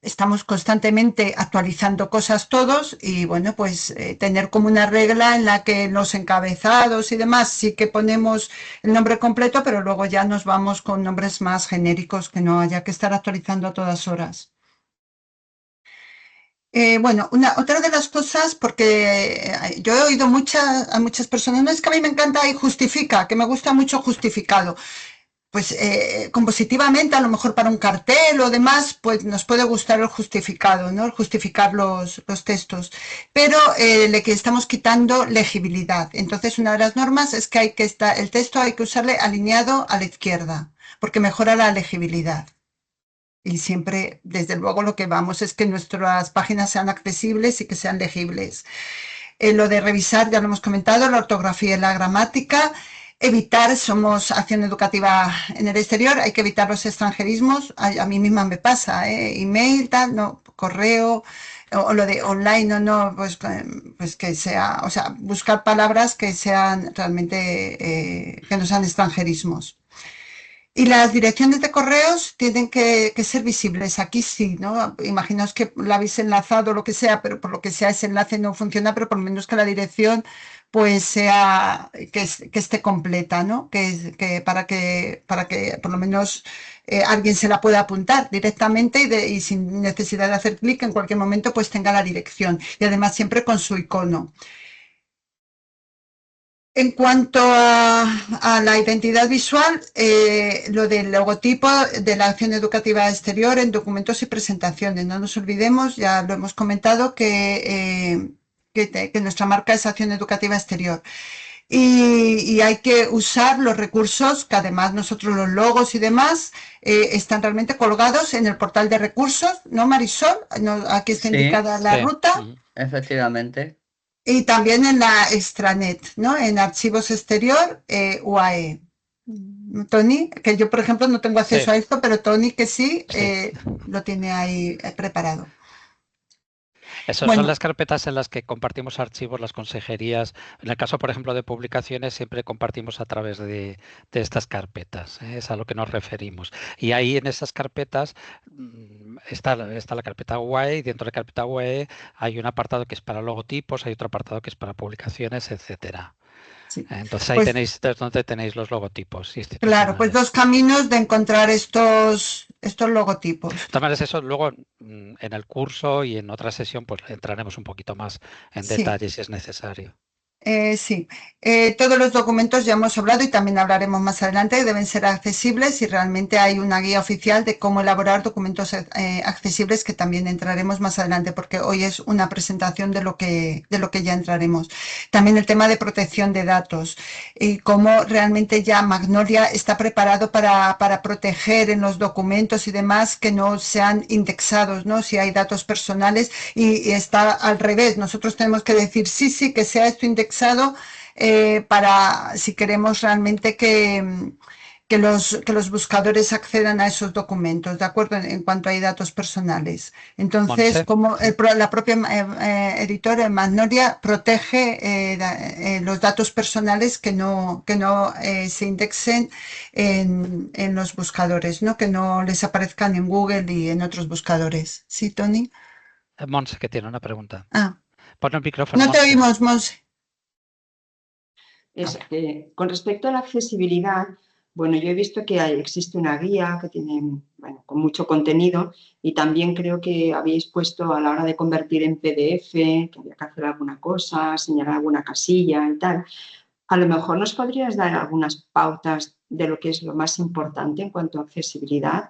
Estamos constantemente actualizando cosas todos y bueno, pues tener como una regla en la que los encabezados y demás sí que ponemos el nombre completo, pero luego ya nos vamos con nombres más genéricos que no haya que estar actualizando a todas horas. Bueno, otra de las cosas, porque yo he oído a muchas personas, no es que a mí me encanta y justifica, que me gusta mucho justificado. Pues compositivamente, a lo mejor para un cartel o demás, pues nos puede gustar el justificado, ¿no? El justificar los textos. Pero le que estamos quitando legibilidad. Entonces, una de las normas es que el texto hay que usarle alineado a la izquierda, porque mejora la legibilidad. Y siempre, desde luego, lo que vamos es que nuestras páginas sean accesibles y que sean legibles. Lo de revisar, ya lo hemos comentado, la ortografía y la gramática. Evitar, somos acción educativa en el exterior, hay que evitar los extranjerismos. A mí misma me pasa, email, tal, no, correo, o lo de online, no, pues que sea, o sea, buscar palabras que sean realmente, que no sean extranjerismos. Y las direcciones de correos tienen que ser visibles. Aquí sí, ¿no? Imaginaos que la habéis enlazado o lo que sea, pero por lo que sea ese enlace no funciona, pero por lo menos que la dirección pues sea, que esté completa, ¿no? Para que por lo menos alguien se la pueda apuntar directamente y sin necesidad de hacer clic en cualquier momento pues tenga la dirección. Y además siempre con su icono. En cuanto a la identidad visual, lo del logotipo de la acción educativa exterior en documentos y presentaciones. No nos olvidemos, ya lo hemos comentado, que nuestra marca es acción educativa exterior. Y hay que usar los recursos, que además nosotros los logos y demás están realmente colgados en el portal de recursos, ¿no, Marisol? Aquí está indicada la ruta. Efectivamente. Y también en la extranet, ¿no? En archivos exterior, UAE. Tony, que yo por ejemplo no tengo acceso a esto, pero Tony que sí. Lo tiene ahí preparado. Esas son las carpetas en las que compartimos archivos, las consejerías. En el caso, por ejemplo, de publicaciones, siempre compartimos a través de estas carpetas. Es a lo que nos referimos. Y ahí en esas carpetas está la carpeta UAE, y dentro de la carpeta UAE hay un apartado que es para logotipos, hay otro apartado que es para publicaciones, etcétera. Sí. Entonces ahí tenéis donde tenéis los logotipos. Claro, pues 2 caminos de encontrar estos logotipos. De todas maneras, eso luego en el curso y en otra sesión pues entraremos un poquito más en detalle si es necesario. Sí, todos los documentos ya hemos hablado y también hablaremos más adelante, deben ser accesibles y realmente hay una guía oficial de cómo elaborar documentos accesibles que también entraremos más adelante porque hoy es una presentación de lo que ya entraremos. También el tema de protección de datos y cómo realmente ya Magnolia está preparado para proteger en los documentos y demás que no sean indexados, ¿no? Si hay datos personales y está al revés, nosotros tenemos que decir sí, que sea esto indexado para si queremos realmente que los buscadores accedan a esos documentos, ¿de acuerdo? En cuanto hay datos personales. Entonces, como la propia editora Magnolia protege los datos personales que no se indexen en los buscadores, ¿no? Que no les aparezcan en Google y en otros buscadores. ¿Sí, Tony? Monse, que tiene una pregunta. Pon el micrófono. No te oímos, Monse. Con respecto a la accesibilidad, bueno, yo he visto que existe una guía que tiene, con mucho contenido y también creo que habéis puesto a la hora de convertir en PDF, que había que hacer alguna cosa, señalar alguna casilla y tal. A lo mejor nos podrías dar algunas pautas de lo que es lo más importante en cuanto a accesibilidad.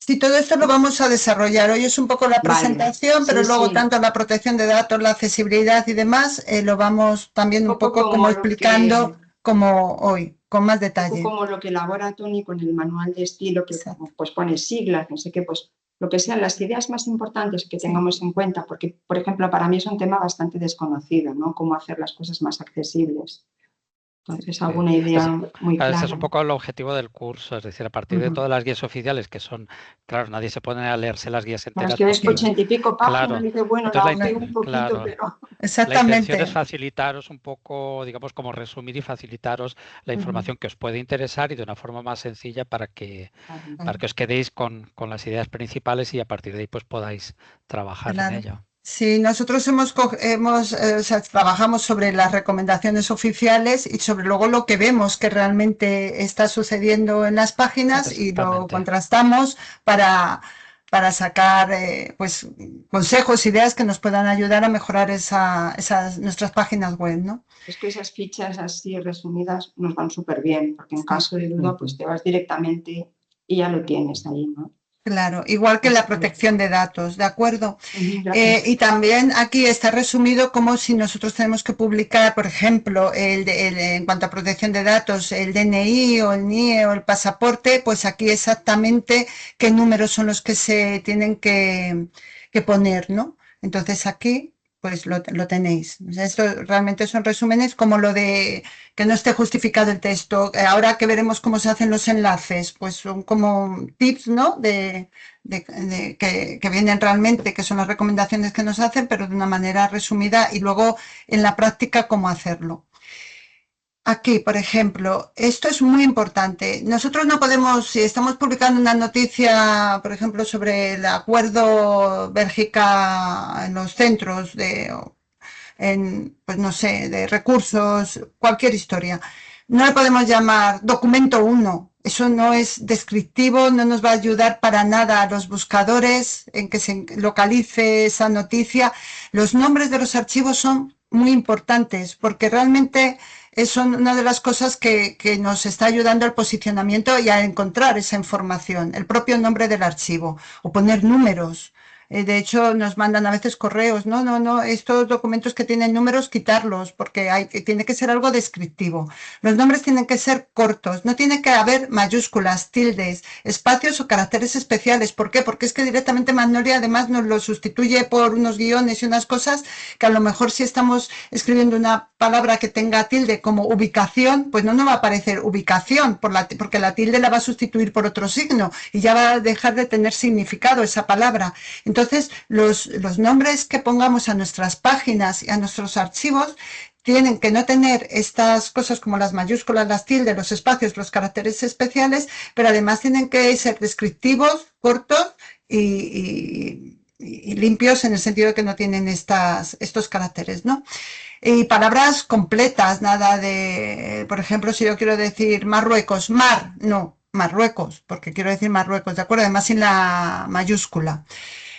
Sí, todo esto lo vamos a desarrollar. Hoy es un poco la presentación, pero luego tanto la protección de datos, la accesibilidad y demás, lo vamos también un poco como explicando como hoy, con más detalle. Como lo que elabora Tony con el manual de estilo, que pues pone siglas, no sé qué, pues lo que sean las ideas más importantes que tengamos en cuenta, porque, por ejemplo, para mí es un tema bastante desconocido, ¿no? Cómo hacer las cosas más accesibles. Entonces, alguna idea muy clara. Ese es un poco el objetivo del curso, es decir, a partir de todas las guías oficiales que son, claro, nadie se pone a leerse las guías enteras. Es que ves 80 y pico páginas y dice, bueno, la un poquito, pero... Exactamente. La intención es facilitaros un poco, digamos, como resumir y facilitaros la información que os puede interesar y de una forma más sencilla para que os quedéis con las ideas principales y a partir de ahí pues podáis trabajar en ello. Sí, nosotros trabajamos sobre las recomendaciones oficiales y sobre luego lo que vemos que realmente está sucediendo en las páginas y lo contrastamos para sacar pues consejos, ideas que nos puedan ayudar a mejorar nuestras páginas web, ¿no? Es que esas fichas así resumidas nos van súper bien, porque en caso de duda pues te vas directamente y ya lo tienes ahí, ¿no? Claro, igual que la protección de datos, ¿de acuerdo? Y también aquí está resumido como si nosotros tenemos que publicar, por ejemplo, en cuanto a protección de datos, el DNI o el NIE o el pasaporte, pues aquí exactamente qué números son los que se tienen que poner, ¿no? Entonces aquí pues lo tenéis. O sea, esto realmente son resúmenes, como lo de que no esté justificado el texto. Ahora que veremos cómo se hacen los enlaces, pues son como tips, ¿no? Que vienen realmente, que son las recomendaciones que nos hacen, pero de una manera resumida, y luego en la práctica cómo hacerlo. Aquí, por ejemplo, esto es muy importante. Nosotros no podemos, si estamos publicando una noticia, por ejemplo, sobre el acuerdo Bélgica en los centros pues no sé, de recursos, cualquier historia, no le podemos llamar documento 1. Eso no es descriptivo, no nos va a ayudar para nada a los buscadores en que se localice esa noticia. Los nombres de los archivos son muy importantes porque realmente son una de las cosas que nos está ayudando al posicionamiento y a encontrar esa información, el propio nombre del archivo, o poner números. De hecho, nos mandan a veces correos, no, estos documentos que tienen números, quitarlos, porque tiene que ser algo descriptivo. Los nombres tienen que ser cortos, no tiene que haber mayúsculas, tildes, espacios o caracteres especiales. ¿Por qué? Porque es que directamente Magnolia además nos lo sustituye por unos guiones y unas cosas que a lo mejor si estamos escribiendo una palabra que tenga tilde como ubicación, pues no nos va a aparecer ubicación, porque la tilde la va a sustituir por otro signo y ya va a dejar de tener significado esa palabra. Entonces, los nombres que pongamos a nuestras páginas y a nuestros archivos tienen que no tener estas cosas como las mayúsculas, las tildes, los espacios, los caracteres especiales, pero además tienen que ser descriptivos, cortos y limpios en el sentido de que no tienen estos caracteres, ¿no? Y palabras completas, nada de, por ejemplo, si yo quiero decir Marruecos, no, Marruecos, porque quiero decir Marruecos, ¿de acuerdo? Además sin la mayúscula.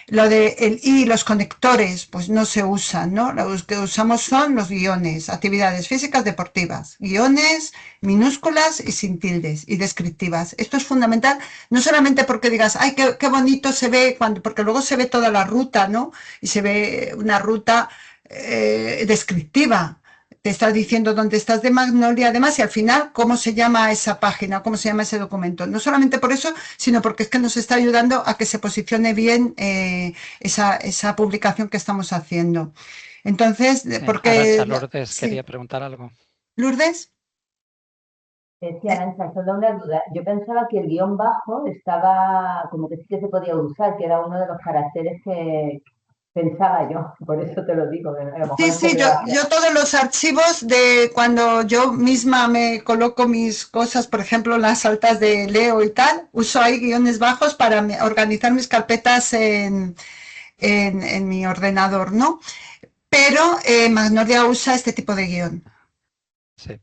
Lo de el y, los conectores, pues no se usan, ¿no? Los que usamos son los guiones, actividades físicas deportivas, guiones minúsculas y sin tildes y descriptivas. Esto es fundamental, no solamente porque digas, ay, qué bonito se ve, porque luego se ve toda la ruta, ¿no? Y se ve una ruta descriptiva. Te está diciendo dónde estás de Magnolia, además, y al final, cómo se llama esa página, cómo se llama ese documento. No solamente por eso, sino porque es que nos está ayudando a que se posicione bien esa publicación que estamos haciendo. Entonces, porque... Arantxa, Lourdes quería preguntar algo. ¿Lourdes? Sí, Arantxa, solo una duda. Yo pensaba que el guión bajo estaba, como que sí que se podía usar, que era uno de los caracteres que pensaba yo, por eso te lo digo. Sí, yo todos los archivos de cuando yo misma me coloco mis cosas, por ejemplo, las altas de Leo y tal, uso ahí guiones bajos para organizar mis carpetas en mi ordenador, ¿no? Pero Magnolia usa este tipo de guión. Sí.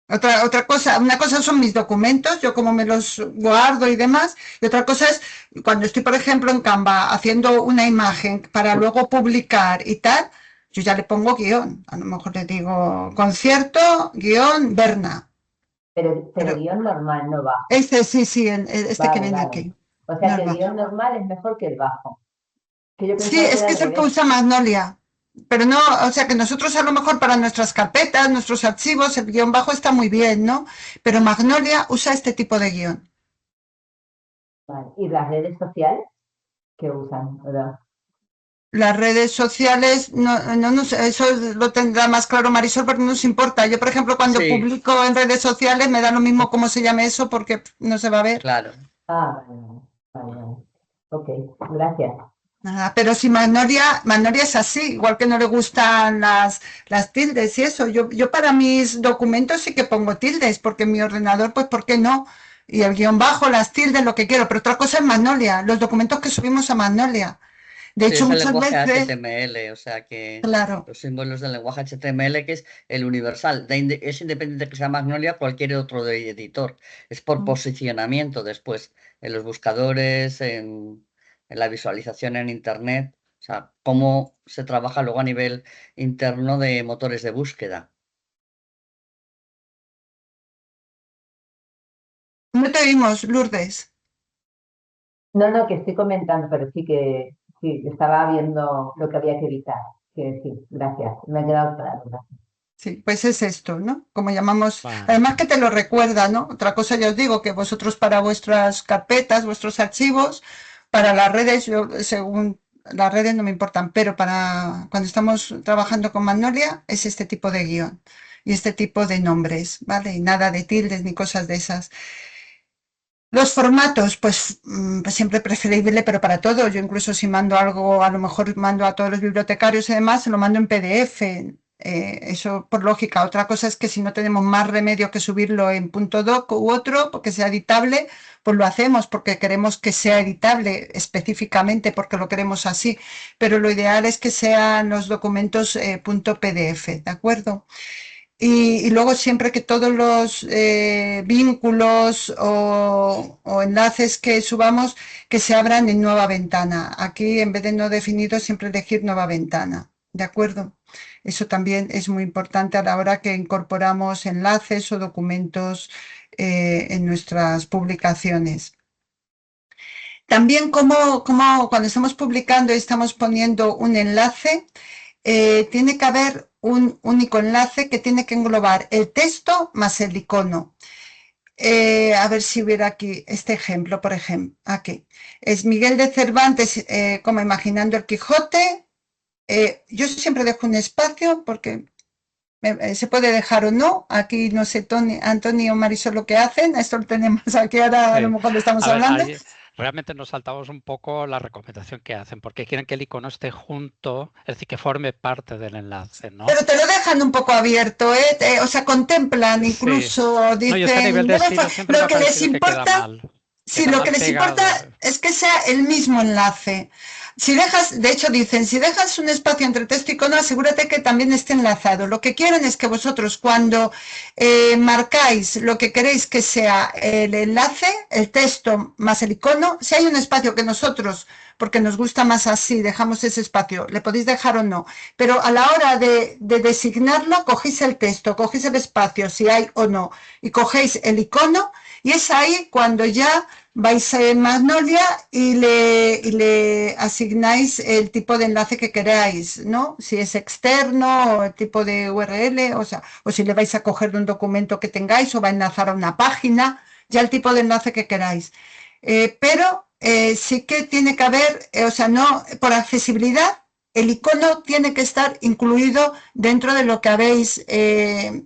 Otra cosa, una cosa son mis documentos, yo como me los guardo y demás, y otra cosa es cuando estoy, por ejemplo, en Canva haciendo una imagen para luego publicar y tal, yo ya le pongo guión. A lo mejor le digo concierto, guión, Berna. Pero guión normal, no bajo. Sí, que viene vale. aquí. O sea que el guión normal es mejor que el bajo. Sí, es que es el que usa Magnolia. Pero no, o sea que nosotros a lo mejor para nuestras carpetas, nuestros archivos, el guión bajo está muy bien, ¿no? Pero Magnolia usa este tipo de guión. Vale. ¿Y las redes sociales qué usan? ¿Verdad? Las redes sociales, no sé, eso lo tendrá más claro Marisol, pero no nos importa. Yo, por ejemplo, cuando publico en redes sociales me da lo mismo cómo se llame eso porque no se va a ver. Claro. Vale. Ok, gracias. Nada, pero si Magnolia es así, igual que no le gustan las tildes y eso. Yo para mis documentos sí que pongo tildes, porque en mi ordenador, pues, ¿por qué no? Y el guión bajo, las tildes, lo que quiero. Pero otra cosa es Magnolia, los documentos que subimos a Magnolia. De hecho, es el muchas lenguaje veces... HTML, o sea que claro. Los símbolos del lenguaje HTML, que es el universal, es independiente que sea Magnolia cualquier otro de editor. Es por posicionamiento después en los buscadores, en la visualización en Internet, o sea, cómo se trabaja luego a nivel interno de motores de búsqueda. No te oímos, Lourdes. No, que estoy comentando, pero sí que estaba viendo lo que había que evitar. Que sí, gracias. Me ha quedado claro. Gracias. Sí, pues es esto, ¿no? Como llamamos, además que te lo recuerda, ¿no? Otra cosa ya os digo, que vosotros para vuestras carpetas, vuestros archivos, para las redes, yo según las redes no me importan, pero para cuando estamos trabajando con Magnolia es este tipo de guión y este tipo de nombres, ¿vale? Y nada de tildes ni cosas de esas. Los formatos, pues siempre preferible, pero para todo. Yo incluso si mando algo, a lo mejor mando a todos los bibliotecarios y demás, se lo mando en PDF. Eso por lógica. Otra cosa es que si no tenemos más remedio que subirlo en .doc u otro, porque sea editable, pues lo hacemos porque queremos que sea editable específicamente, porque lo queremos así. Pero lo ideal es que sean los documentos .pdf, ¿de acuerdo? Y luego siempre que todos los vínculos o enlaces que subamos que se abran en nueva ventana. Aquí en vez de no definido siempre elegir nueva ventana. ¿De acuerdo? Eso también es muy importante a la hora que incorporamos enlaces o documentos en nuestras publicaciones. También como cuando estamos publicando y estamos poniendo un enlace, tiene que haber un único enlace que tiene que englobar el texto más el icono. A ver si hubiera aquí este ejemplo, por ejemplo, aquí. Es Miguel de Cervantes, como Imaginando el Quijote. Yo siempre dejo un espacio porque se puede dejar o no. Aquí no sé, Antonio o Marisol lo que hacen. Esto lo tenemos aquí ahora, a lo mejor lo estamos hablando. Realmente nos saltamos un poco la recomendación que hacen, porque quieren que el icono esté junto, es decir, que forme parte del enlace, ¿no? Pero te lo dejan un poco abierto, ¿eh? O sea, contemplan incluso, sí. No, y dicen, a nivel de estilo siempre lo que les importa, sí, lo que les importa es que sea el mismo enlace. Si dejas, de hecho dicen, si dejas un espacio entre texto y icono, asegúrate que también esté enlazado. Lo que quieren es que vosotros cuando marcáis lo que queréis que sea el enlace, el texto más el icono, si hay un espacio que nosotros, porque nos gusta más así, dejamos ese espacio, le podéis dejar o no, pero a la hora de designarlo, cogéis el texto, cogéis el espacio, si hay o no, y cogéis el icono, y es ahí cuando ya vais en Magnolia y le asignáis el tipo de enlace que queráis, ¿no? Si es externo o el tipo de URL, o sea, o si le vais a coger de un documento que tengáis o va a enlazar a una página, ya el tipo de enlace que queráis. Pero sí que tiene que haber, o sea, no, por accesibilidad, el icono tiene que estar incluido dentro de lo que habéis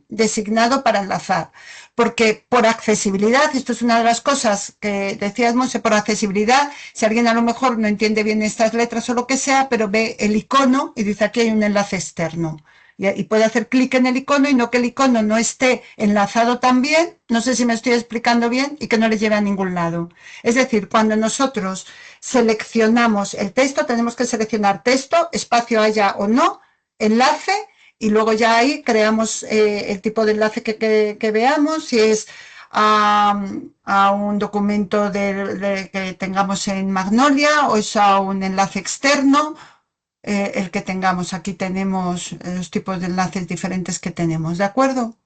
designado para enlazar. Porque por accesibilidad, esto es una de las cosas que decías, Monse, por accesibilidad, si alguien a lo mejor no entiende bien estas letras o lo que sea, pero ve el icono y dice aquí hay un enlace externo. Y puede hacer clic en el icono y no que el icono no esté enlazado también, no sé si me estoy explicando bien, y que no le lleve a ningún lado. Es decir, cuando nosotros seleccionamos el texto, tenemos que seleccionar texto, espacio haya o no, enlace, y luego ya ahí creamos el tipo de enlace que veamos, si es a un documento que tengamos en Magnolia o es a un enlace externo, el que tengamos. Aquí tenemos los tipos de enlaces diferentes que tenemos, ¿de acuerdo?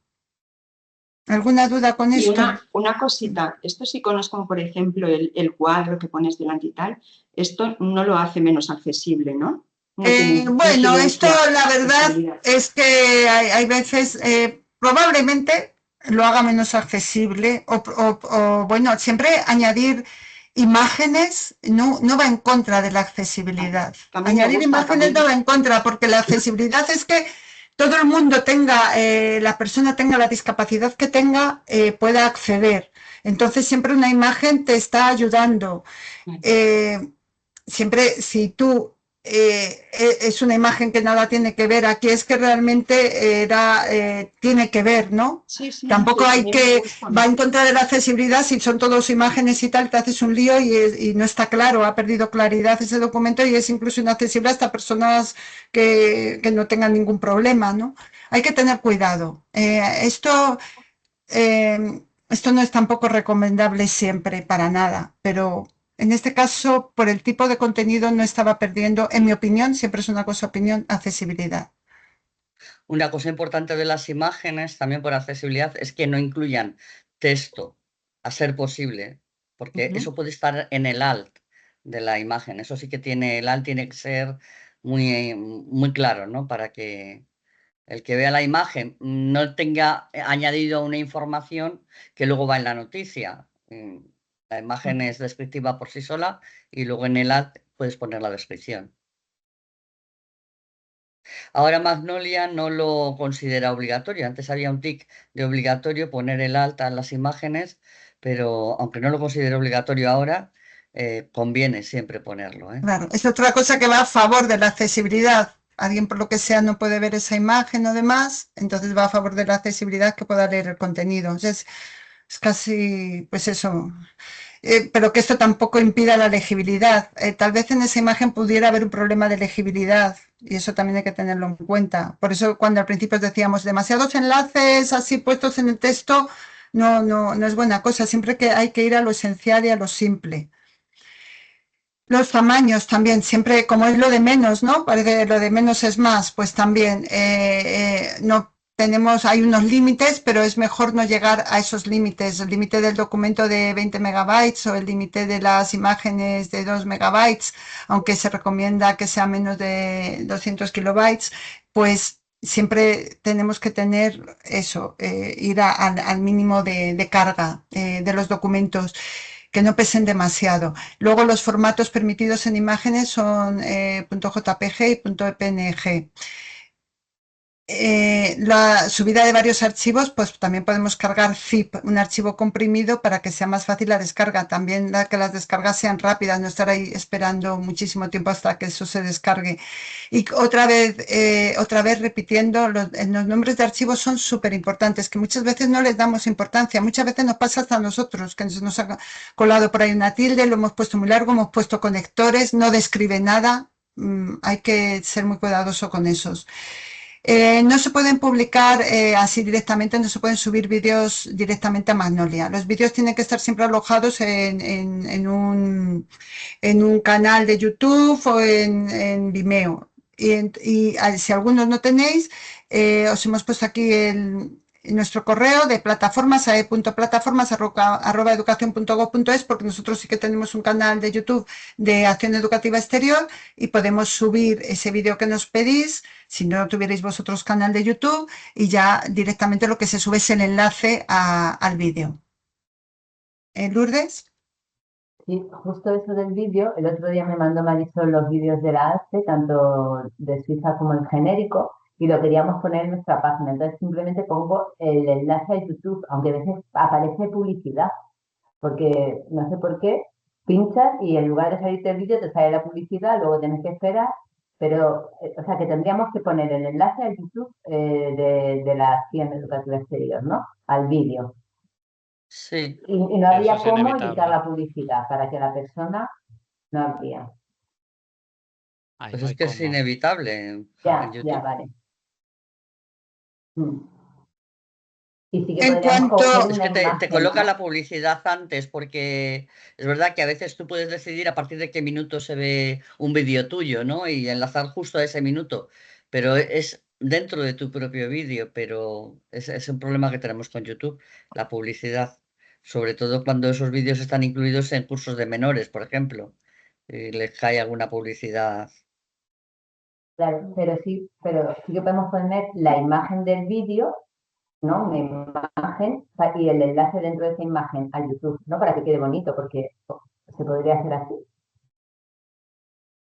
¿Alguna duda con esto? Y una cosita, estos iconos como por ejemplo el cuadro que pones delante y tal, esto no lo hace menos accesible, ¿no? Bueno, esto la verdad es que hay veces, probablemente lo haga menos accesible o bueno, siempre añadir imágenes no va en contra de la accesibilidad. Añadir imágenes no va en contra porque la accesibilidad es que todo el mundo tenga, la persona tenga la discapacidad que tenga, pueda acceder. Entonces siempre una imagen te está ayudando. Siempre si tú es una imagen que nada tiene que ver, aquí es que realmente tiene que ver, ¿no? Sí, tampoco hay que, va en contra de la accesibilidad, si son todos imágenes y tal, te haces un lío y no está claro, ha perdido claridad ese documento y es incluso inaccesible hasta personas que no tengan ningún problema, ¿no? Hay que tener cuidado. Esto no es tampoco recomendable siempre para nada, pero en este caso, por el tipo de contenido, no estaba perdiendo, en mi opinión, siempre es una cosa opinión, accesibilidad. Una cosa importante de las imágenes, también por accesibilidad, es que no incluyan texto, a ser posible, porque eso puede estar en el alt de la imagen. Eso sí que tiene, el alt tiene que ser muy, muy claro, ¿no? Para que el que vea la imagen no tenga añadido una información que luego va en la noticia. La imagen es descriptiva por sí sola y luego en el alt puedes poner la descripción. Ahora Magnolia no lo considera obligatorio. Antes había un tic de obligatorio poner el alta en las imágenes, pero aunque no lo considere obligatorio ahora, conviene siempre ponerlo, ¿eh? Claro, es otra cosa que va a favor de la accesibilidad. Alguien por lo que sea no puede ver esa imagen o demás, entonces va a favor de la accesibilidad que pueda leer el contenido. O sea, es casi, pues eso. Pero que esto tampoco impida la legibilidad. Tal vez en esa imagen pudiera haber un problema de legibilidad y eso también hay que tenerlo en cuenta. Por eso cuando al principio decíamos demasiados enlaces así puestos en el texto, no es buena cosa. Siempre que hay que ir a lo esencial y a lo simple. Los tamaños también, siempre como es lo de menos, ¿no? Parece que lo de menos es más, pues también no tenemos, hay unos límites, pero es mejor no llegar a esos límites. El límite del documento de 20 megabytes o el límite de las imágenes de 2 megabytes, aunque se recomienda que sea menos de 200 kilobytes, pues siempre tenemos que tener eso, ir al mínimo de carga de los documentos, que no pesen demasiado. Luego los formatos permitidos en imágenes son .jpg y .png. La subida de varios archivos, pues también podemos cargar zip, un archivo comprimido para que sea más fácil la descarga. También que las descargas sean rápidas, no estar ahí esperando muchísimo tiempo hasta que eso se descargue. Y otra vez repitiendo, los nombres de archivos son súper importantes, que muchas veces no les damos importancia. Muchas veces nos pasa hasta a nosotros, que nos ha colado por ahí una tilde, lo hemos puesto muy largo, hemos puesto conectores, no describe nada. Hay que ser muy cuidadoso con esos. No se pueden publicar así directamente, no se pueden subir vídeos directamente a Magnolia. Los vídeos tienen que estar siempre alojados en un canal de YouTube o en Vimeo. Y si algunos no tenéis, os hemos puesto aquí nuestro correo de plataformas, ae.plataformas@educacion.gov.es, porque nosotros sí que tenemos un canal de YouTube de Acción Educativa Exterior y podemos subir ese vídeo que nos pedís, si no tuvierais vosotros canal de YouTube, y ya directamente lo que se sube es el enlace al vídeo. ¿Lourdes? Sí, justo eso del vídeo, el otro día me mandó Marisol los vídeos de la ASE, tanto de Suiza como el genérico, y lo queríamos poner en nuestra página. Entonces simplemente pongo el enlace a YouTube, aunque a veces aparece publicidad, porque no sé por qué, pinchas y en lugar de salirte el vídeo te sale la publicidad, luego tienes que esperar, pero, o sea que tendríamos que poner el enlace a YouTube de la Acción Educativa Exterior, ¿no? Al vídeo. Sí, Y no Eso habría es cómo inevitable. evitar la publicidad para que la persona no habría. Ahí pues no es hay que es cómo. inevitable en Ya, YouTube. vale. Y sí que En podríamos cuanto, coger Es una que te imagen, coloca ¿no? la publicidad antes, porque es verdad que a veces tú puedes decidir a partir de qué minuto se ve un vídeo tuyo, ¿no? Y enlazar justo a ese minuto. Pero es dentro de tu propio vídeo, pero es un problema que tenemos con YouTube, la publicidad. Sobre todo cuando esos vídeos están incluidos en cursos de menores, por ejemplo, y les cae alguna publicidad. Claro, pero sí que podemos poner la imagen del vídeo, ¿no? Una imagen y el enlace dentro de esa imagen a YouTube, ¿no? Para que quede bonito, porque se podría hacer así. O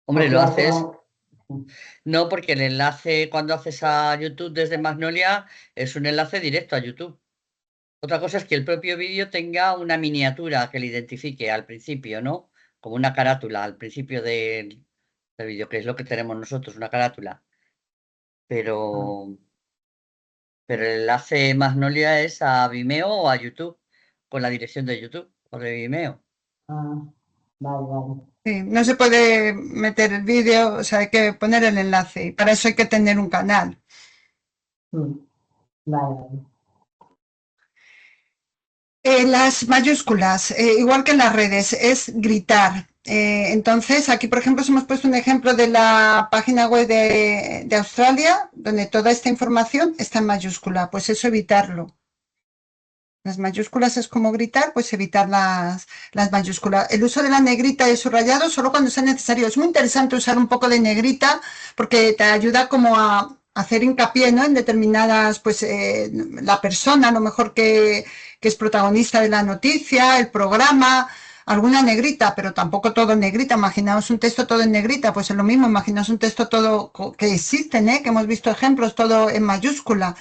Hombre, lo queda haces. como... No, porque el enlace cuando haces a YouTube desde Magnolia es un enlace directo a YouTube. Otra cosa es que el propio vídeo tenga una miniatura que le identifique al principio, ¿no? Como una carátula al principio del vídeo, que es lo que tenemos nosotros, una carátula. Pero, pero el enlace Magnolia es a Vimeo o a YouTube, con la dirección de YouTube o de Vimeo. Vale. sí, no se puede meter el vídeo, o sea, hay que poner el enlace. Y para eso hay que tener un canal. Vale. Las mayúsculas, igual que en las redes, es gritar. Entonces, aquí, por ejemplo, os hemos puesto un ejemplo de la página web de Australia, donde toda esta información está en mayúscula. Pues eso, evitarlo. Las mayúsculas es como gritar, pues evitar las mayúsculas. El uso de la negrita y el subrayado solo cuando sea necesario. Es muy interesante usar un poco de negrita porque te ayuda como a hacer hincapié, ¿no? En determinadas, pues la persona, a lo mejor que es protagonista de la noticia, el programa, alguna negrita, pero tampoco todo en negrita. Imaginaos un texto todo en negrita, pues es lo mismo. Imaginaos un texto todo que existen, que hemos visto ejemplos, todo en mayúscula.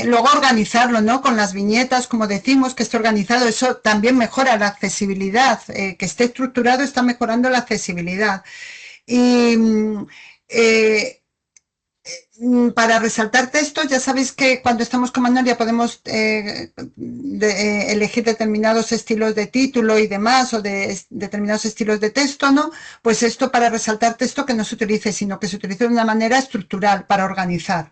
Luego organizarlo, ¿no? Con las viñetas, como decimos, que esté organizado, eso también mejora la accesibilidad. Que esté estructurado está mejorando la accesibilidad. Y para resaltar textos, ya sabéis que cuando estamos con Magnolia podemos elegir determinados estilos de título y demás, o de determinados estilos de texto, ¿no? Pues esto para resaltar texto que no se utilice, sino que se utilice de una manera estructural para organizar.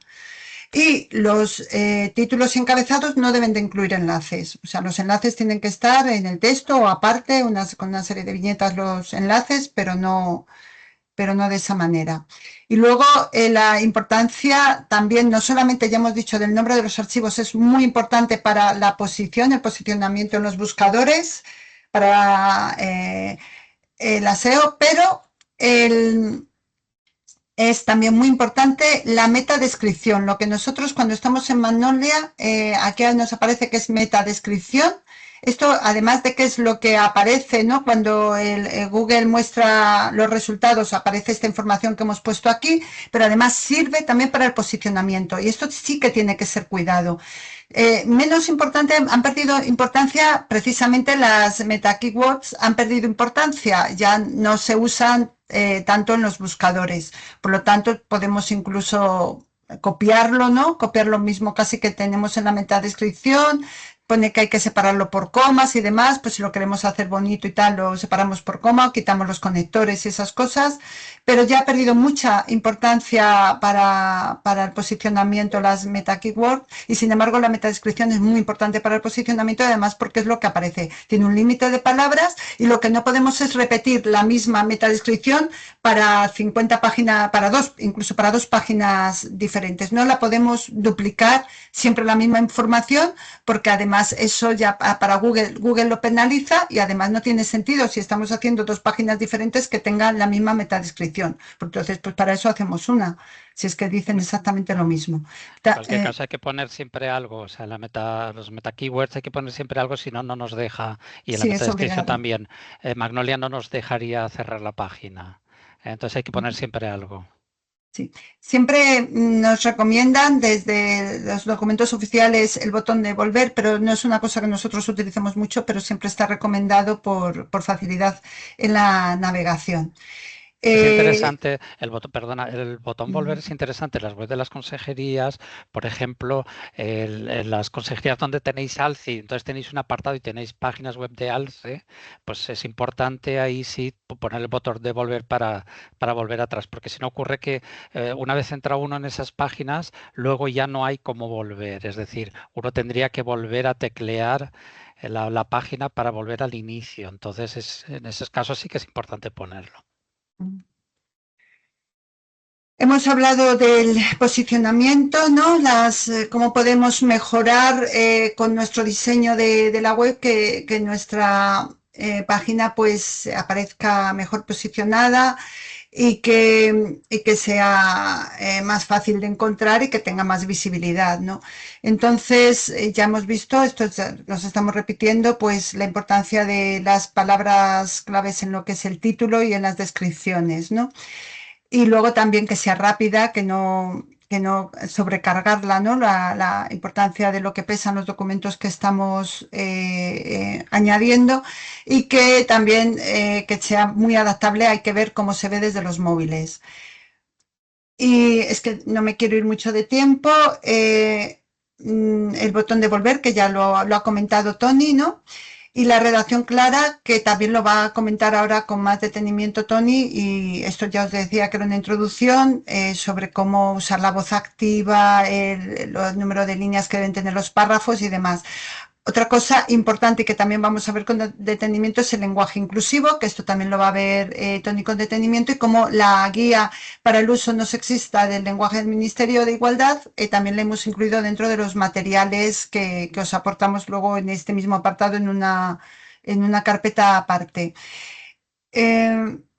Y los títulos y encabezados no deben de incluir enlaces. O sea, los enlaces tienen que estar en el texto o aparte, con una serie de viñetas los enlaces, pero no de esa manera. Y luego la importancia también, no solamente ya hemos dicho del nombre de los archivos, es muy importante para la posición, el posicionamiento en los buscadores, para el SEO, pero es también muy importante la metadescripción. Lo que nosotros cuando estamos en Magnolia, aquí nos aparece que es metadescripción. Esto, además de que es lo que aparece, ¿no? Cuando el Google muestra los resultados, aparece esta información que hemos puesto aquí, pero además sirve también para el posicionamiento. Y esto sí que tiene que ser cuidado. Menos importante, han perdido importancia precisamente las meta keywords, han perdido importancia, ya no se usan tanto en los buscadores. Por lo tanto, podemos incluso copiarlo, ¿no? Copiar lo mismo casi que tenemos en la metadescripción. Pone que hay que separarlo por comas y demás, pues si lo queremos hacer bonito y tal, lo separamos por coma o quitamos los conectores y esas cosas, pero ya ha perdido mucha importancia para el posicionamiento las meta keywords y sin embargo la metadescripción es muy importante para el posicionamiento, además porque es lo que aparece. Tiene un límite de palabras y lo que no podemos es repetir la misma metadescripción para 50 páginas, incluso para dos páginas diferentes. No la podemos duplicar siempre la misma información porque además eso ya para Google lo penaliza y además no tiene sentido si estamos haciendo dos páginas diferentes que tengan la misma metadescripción. Entonces, pues para eso hacemos una, si es que dicen exactamente lo mismo. En cualquier caso hay que poner siempre algo, o sea, los meta keywords hay que poner siempre algo, si no, no nos deja, y en la metadescripción también, Magnolia no nos dejaría cerrar la página. Entonces hay que poner siempre algo. Sí, siempre nos recomiendan desde los documentos oficiales el botón de volver, pero no es una cosa que nosotros utilicemos mucho, pero siempre está recomendado por facilidad en la navegación. Es interesante, el botón volver es interesante. Las webs de las consejerías, por ejemplo, en las consejerías donde tenéis ALCE, entonces tenéis un apartado y tenéis páginas web de ALCE, pues es importante ahí sí poner el botón de volver para volver atrás, porque si no ocurre que una vez entra uno en esas páginas, luego ya no hay cómo volver. Es decir, uno tendría que volver a teclear la página para volver al inicio. Entonces, en esos casos sí que es importante ponerlo. Hemos hablado del posicionamiento, ¿no? Cómo podemos mejorar con nuestro diseño de la web que nuestra página pues aparezca mejor posicionada y que sea más fácil de encontrar y que tenga más visibilidad, ¿no? Entonces, ya hemos visto, esto nos estamos repitiendo, pues la importancia de las palabras claves en lo que es el título y en las descripciones, ¿no? Y luego también que sea rápida, que no sobrecargarla, ¿no? La importancia de lo que pesan los documentos que estamos añadiendo y que también que sea muy adaptable, hay que ver cómo se ve desde los móviles. Y es que no me quiero ir mucho de tiempo. El botón de volver, que ya lo ha comentado Tony, ¿no? Y la redacción clara, que también lo va a comentar ahora con más detenimiento Tony, y esto ya os decía que era una introducción sobre cómo usar la voz activa, el número de líneas que deben tener los párrafos y demás. Otra cosa importante y que también vamos a ver con detenimiento es el lenguaje inclusivo, que esto también lo va a ver Tony con detenimiento, y como la guía para el uso no sexista del lenguaje del Ministerio de Igualdad también la hemos incluido dentro de los materiales que os aportamos luego en este mismo apartado en una carpeta aparte.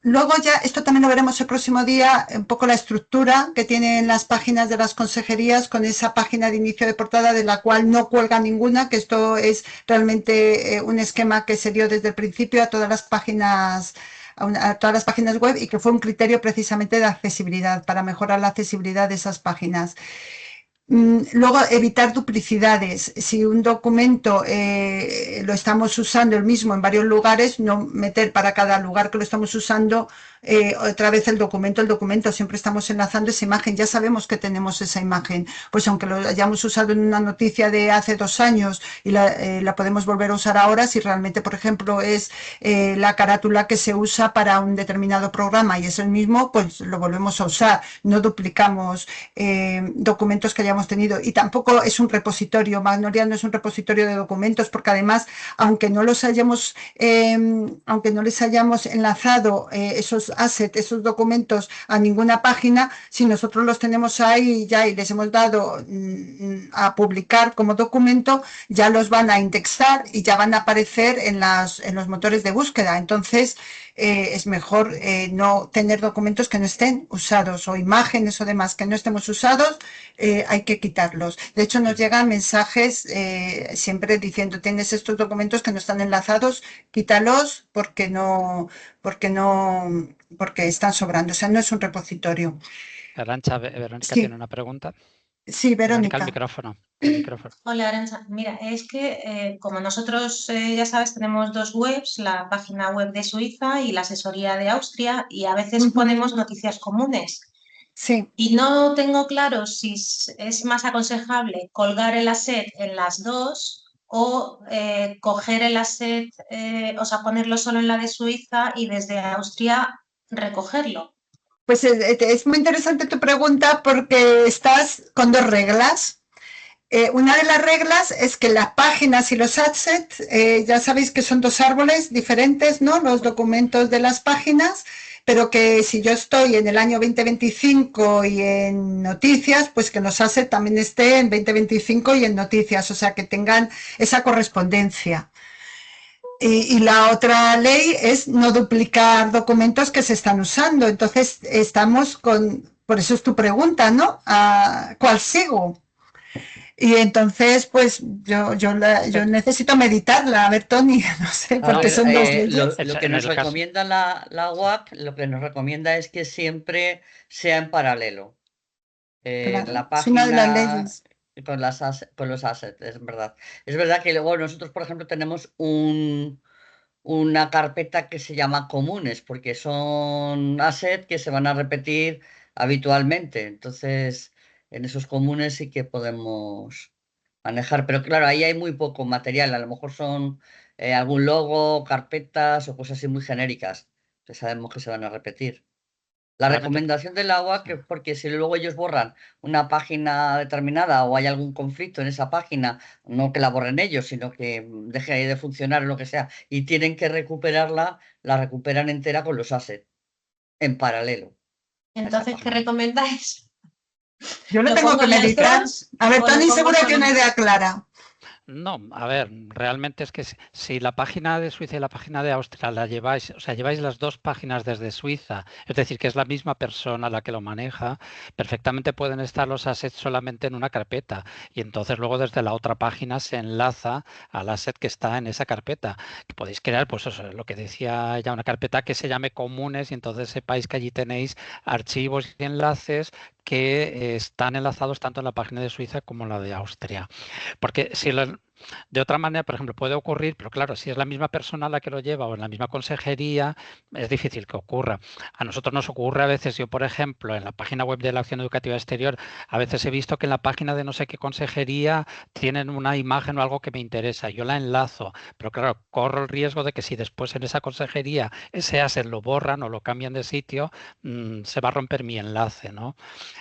Luego ya, esto también lo veremos el próximo día, un poco la estructura que tienen las páginas de las consejerías con esa página de inicio de portada de la cual no cuelga ninguna, que esto es realmente un esquema que se dio desde el principio a todas las páginas web y que fue un criterio precisamente de accesibilidad, para mejorar la accesibilidad de esas páginas. Luego, evitar duplicidades. Si un documento lo estamos usando el mismo en varios lugares, no meter para cada lugar que lo estamos usando otra vez el documento. Siempre estamos enlazando esa imagen. Ya sabemos que tenemos esa imagen. Pues aunque lo hayamos usado en una noticia de hace 2 años y la podemos volver a usar ahora, si realmente, por ejemplo, es la carátula que se usa para un determinado programa y es el mismo, pues lo volvemos a usar. No duplicamos documentos que hayamos tenido, y tampoco es un repositorio. Magnolia no es un repositorio de documentos, porque además, aunque no les hayamos enlazado esos assets, esos documentos a ninguna página, si nosotros los tenemos ahí ya y les hemos dado a publicar como documento, ya los van a indexar y ya van a aparecer en los motores de búsqueda. Entonces, es mejor no tener documentos que no estén usados, o imágenes o demás que no estemos usados, hay que quitarlos. De hecho, nos llegan mensajes siempre diciendo: tienes estos documentos que no están enlazados, quítalos porque están sobrando. O sea, no es un repositorio. Arantxa, Verónica Sí. tiene una pregunta. Sí, Verónica. El micrófono. El micrófono. Hola, Arantxa. Mira, es que como nosotros, ya sabes, tenemos 2 webs, la página web de Suiza y la asesoría de Austria, y a veces ponemos noticias comunes. Sí. Y no tengo claro si es más aconsejable colgar el asset en las 2 o coger el asset, o sea, ponerlo solo en la de Suiza y desde Austria recogerlo. Pues es muy interesante tu pregunta, porque estás con 2 reglas. Una de las reglas es que las páginas y los assets, ya sabéis que son 2 árboles diferentes, ¿no? Los documentos de las páginas, pero que si yo estoy en el año 2025 y en noticias, pues que los assets también estén en 2025 y en noticias, o sea, que tengan esa correspondencia. Y la otra ley es no duplicar documentos que se están usando. Entonces, estamos por eso es tu pregunta, ¿no? ¿Cuál sigo? Y entonces, pues yo necesito meditarla. A ver, Toni, no sé, porque son 2 leyes. Lo que nos recomienda la UAC, lo que nos recomienda es que siempre sea en paralelo. Claro, la página, es una de las leyes. Con los assets, es verdad. Es verdad que luego nosotros, por ejemplo, tenemos una carpeta que se llama comunes, porque son assets que se van a repetir habitualmente. Entonces, en esos comunes sí que podemos manejar. Pero claro, ahí hay muy poco material. A lo mejor son algún logo, carpetas o cosas así muy genéricas, que sabemos que se van a repetir. La recomendación del agua, que porque si luego ellos borran una página determinada o hay algún conflicto en esa página, no que la borren ellos, sino que deje de funcionar o lo que sea, y tienen que recuperarla, la recuperan entera con los assets, en paralelo. Entonces, ¿qué recomendáis? Yo lo tengo que meditar. A ver, Toni seguro que una idea clara. No, a ver, realmente es que si la página de Suiza y la página de Austria la lleváis, o sea, lleváis las 2 páginas desde Suiza, es decir, que es la misma persona la que lo maneja, perfectamente pueden estar los assets solamente en una carpeta, y entonces luego desde la otra página se enlaza al asset que está en esa carpeta. Que podéis crear, pues eso, lo que decía ya, una carpeta que se llame comunes, y entonces sepáis que allí tenéis archivos y enlaces que están enlazados tanto en la página de Suiza como en la de Austria. Porque si de otra manera, por ejemplo, puede ocurrir, pero claro, si es la misma persona la que lo lleva o en la misma consejería, es difícil que ocurra. A nosotros nos ocurre a veces, yo por ejemplo, en la página web de la Acción Educativa Exterior, a veces he visto que en la página de no sé qué consejería tienen una imagen o algo que me interesa, yo la enlazo, pero claro, corro el riesgo de que si después en esa consejería ese asset lo borran o lo cambian de sitio, se va a romper mi enlace, ¿no?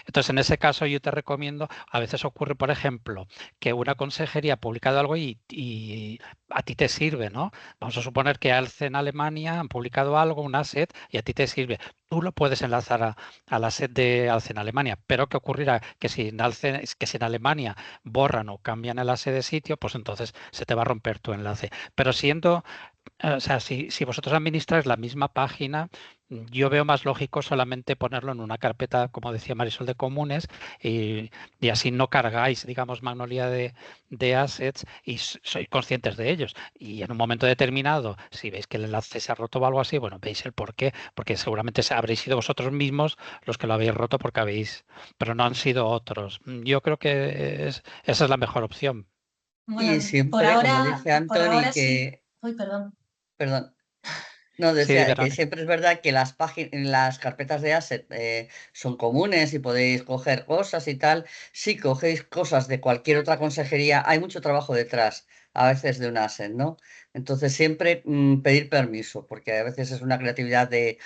Entonces, en ese caso yo te recomiendo, a veces ocurre, por ejemplo, que una consejería ha publicado algo y a ti te sirve, ¿no? Vamos a suponer que ALCE en Alemania han publicado algo, un asset, y a ti te sirve. Tú lo puedes enlazar al asset de ALCE en Alemania, pero ¿qué ocurrirá? Que si en Alemania borran o cambian el asset de sitio, pues entonces se te va a romper tu enlace. Pero o sea, si vosotros administráis la misma página, yo veo más lógico solamente ponerlo en una carpeta, como decía Marisol, de comunes y así no cargáis, digamos, Magnolia de assets y sois conscientes de ellos. Y en un momento determinado, si veis que el enlace se ha roto o algo así, bueno, veis el por qué, porque seguramente habréis sido vosotros mismos los que lo habéis roto porque pero no han sido otros. Yo creo que esa es la mejor opción. Bueno, Y por siempre, como dice Antoni, sí. que, Uy, perdón. no, Sí, decía que Verónica. siempre es verdad que las carpetas de asset son comunes y podéis coger cosas y tal. Si cogéis cosas de cualquier otra consejería, hay mucho trabajo detrás, a veces de un asset, ¿no? Entonces siempre pedir permiso, porque a veces es una creatividad de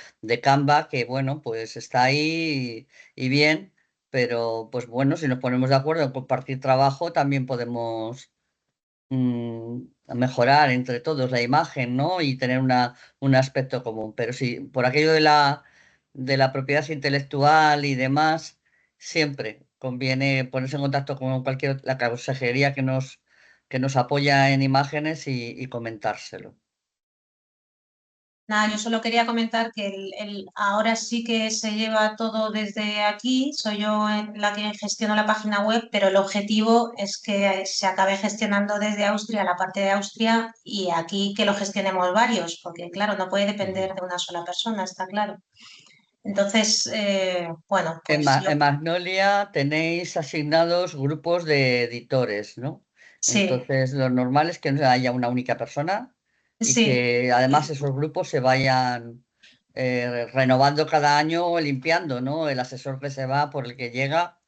Canva que, bueno, pues está ahí y bien, pero pues bueno, si nos ponemos de acuerdo en compartir trabajo, también podemos mejorar entre todos la imagen, ¿no? Y tener un aspecto común. Pero sí, por aquello de la propiedad intelectual y demás, siempre conviene ponerse en contacto con la consejería que nos apoya en imágenes y comentárselo. Nada, yo solo quería comentar que ahora sí que se lleva todo desde aquí, soy yo la que gestiono la página web, pero el objetivo es que se acabe gestionando desde Austria, la parte de Austria, y aquí que lo gestionemos varios, porque claro, no puede depender de una sola persona, está claro. Entonces, bueno, pues En Magnolia tenéis asignados grupos de editores, ¿no? sí, Entonces, lo normal es que no haya una única persona y sí. que además esos grupos se vayan renovando cada año o limpiando, ¿no? El asesor que se va por el que llega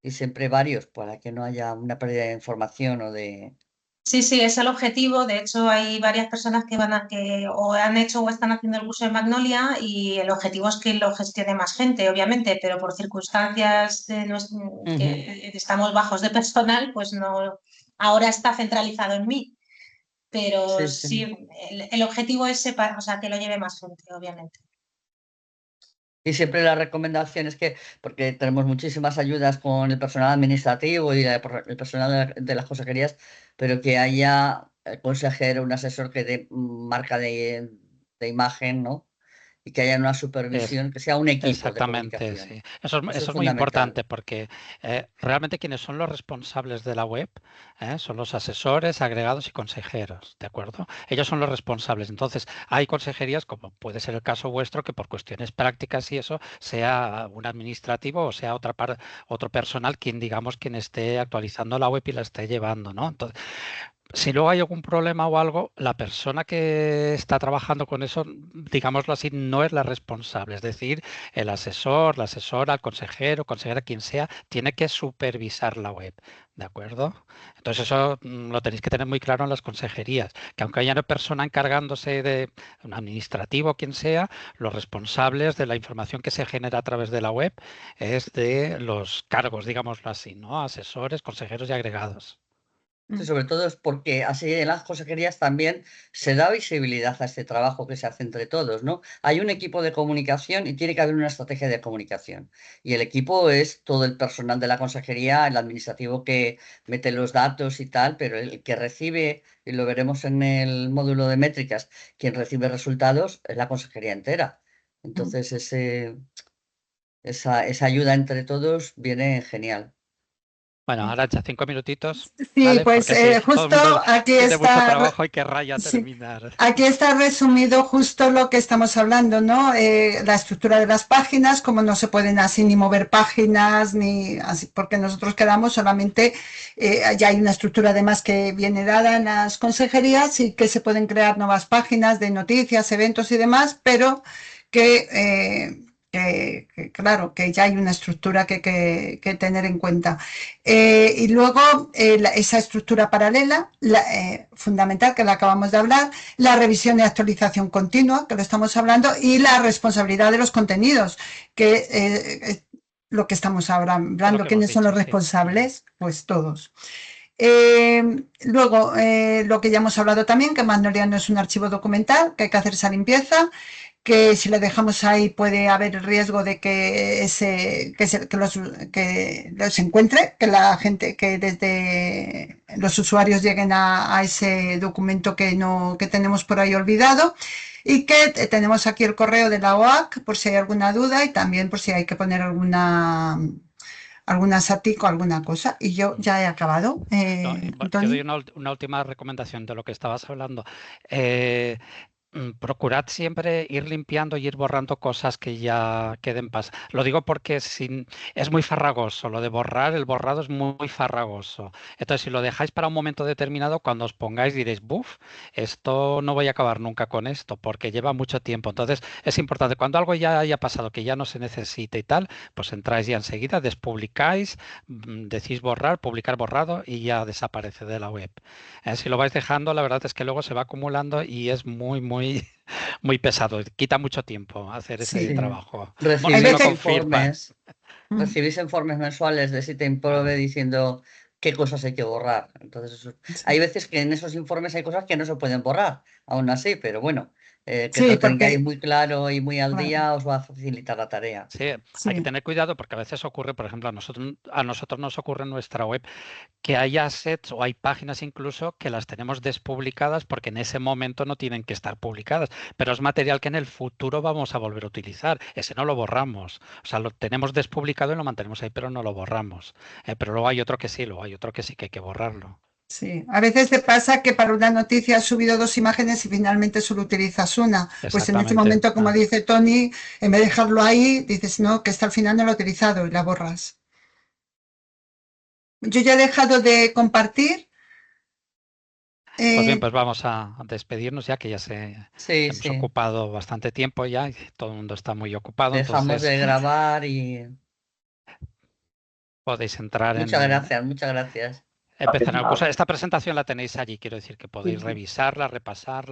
y siempre varios para que no haya una pérdida de información o de... Sí, sí, es el objetivo. De hecho, hay varias personas que o han hecho o están haciendo el curso de Magnolia y el objetivo es que lo gestione más gente, obviamente, pero por circunstancias que estamos bajos de personal, pues no, ahora está centralizado en mí. Pero Sí, sí, sí. el objetivo es o sea, que lo lleve más gente, obviamente. Y siempre la recomendación es que, porque tenemos muchísimas ayudas con el personal administrativo y el personal de las consejerías, pero que haya consejero, un asesor que dé marca de imagen, ¿no? Y que haya una supervisión, que sea un equipo de Exactamente, comunicación. sí. Eso Eso es es muy fundamental. importante porque realmente quienes son los responsables de la web son los asesores, agregados y consejeros, ¿de acuerdo? Ellos son los responsables. Entonces, hay consejerías, como puede ser el caso vuestro, que por cuestiones prácticas y eso, sea un administrativo o sea otro personal quien esté actualizando la web y la esté llevando, ¿no? Entonces, si luego hay algún problema o algo, la persona que está trabajando con eso, digámoslo así, no es la responsable. Es decir, el asesor, la asesora, el consejero, consejera, quien sea, tiene que supervisar la web. ¿De acuerdo? Entonces eso lo tenéis que tener muy claro en las consejerías, que aunque haya una persona encargándose de un administrativo o quien sea, los responsables de la información que se genera a través de la web es de los cargos, digámoslo así, ¿no? Asesores, consejeros y agregados. Sí, sobre todo es porque así en las consejerías también se da visibilidad a este trabajo que se hace entre todos, ¿no? Hay un equipo de comunicación y tiene que haber una estrategia de comunicación. Y el equipo es todo el personal de la consejería, el administrativo que mete los datos y tal, pero el que recibe, y lo veremos en el módulo de métricas, quien recibe resultados es la consejería entera. Entonces esa ayuda entre todos viene genial. Bueno, Arantxa, 5 minutitos, Sí, ¿vale? pues Porque si todo el justo mundo aquí tiene mucho está, trabajo y querrá ya sí, terminar. aquí está resumido justo lo que estamos hablando, ¿no? La estructura de las páginas, cómo no se pueden así ni mover páginas, ni así, porque nosotros quedamos solamente, ya hay una estructura además que viene dada en las consejerías y que se pueden crear nuevas páginas de noticias, eventos y demás, pero que claro, que ya hay una estructura que tener en cuenta. Y luego esa estructura paralela, fundamental, que la acabamos de hablar, la revisión y actualización continua, que lo estamos hablando, y la responsabilidad de los contenidos, que lo que estamos hablando, ¿quiénes son los responsables? Pues todos. Luego, lo que ya hemos hablado también, que Magnolia no es un archivo documental, que hay que hacer esa limpieza, que si le dejamos ahí puede haber el riesgo de que los encuentre, que la gente, que desde los usuarios lleguen a ese documento que tenemos por ahí olvidado. Y que tenemos aquí el correo de la OAC por si hay alguna duda y también por si hay que poner alguna SATIC o alguna cosa. Y yo ya he acabado. Yo doy una última recomendación de lo que estabas hablando. Procurad siempre ir limpiando y ir borrando cosas que ya queden pasadas. Lo digo porque es muy farragoso. Lo de borrar, el borrado es muy farragoso. Entonces, si lo dejáis para un momento determinado, cuando os pongáis diréis, buf, esto no voy a acabar nunca con esto, porque lleva mucho tiempo. Entonces, es importante, cuando algo ya haya pasado, que ya no se necesite y tal, pues entráis ya enseguida, despublicáis, decís borrar, publicar borrado y ya desaparece de la web. Si lo vais dejando, la verdad es que luego se va acumulando y es muy pesado. Quita mucho tiempo hacer ese Sí. trabajo. Recibís si no con feedback. informes, recibís informes mensuales de Siteimprobe diciendo qué cosas hay que borrar. Entonces, hay veces que en esos informes hay cosas que no se pueden borrar, aún así, pero bueno, que Sí, lo tengáis porque- muy claro y muy al Claro. día os va a facilitar la tarea. Sí, hay que tener cuidado porque a veces ocurre, por ejemplo, a nosotros nos ocurre en nuestra web que hay assets o hay páginas incluso que las tenemos despublicadas porque en ese momento no tienen que estar publicadas, pero es material que en el futuro vamos a volver a utilizar. Ese no lo borramos. O sea, lo tenemos despublicado y lo mantenemos ahí, pero no lo borramos. Pero luego hay otro que sí, que hay que borrarlo. Sí, a veces te pasa que para una noticia has subido 2 imágenes y finalmente solo utilizas una. Pues en ese momento, como dice Tony, en vez de dejarlo ahí, dices, no, que esta al final no lo he utilizado y la borras. Yo ya he dejado de compartir. Pues bien, pues vamos a despedirnos ya que ya hemos Sí. ocupado bastante tiempo ya y todo el mundo está muy ocupado. Dejamos Entonces de grabar y podéis entrar muchas gracias. empezar el curso. Esta presentación la tenéis allí, quiero decir que podéis Sí. revisarla, repasarla.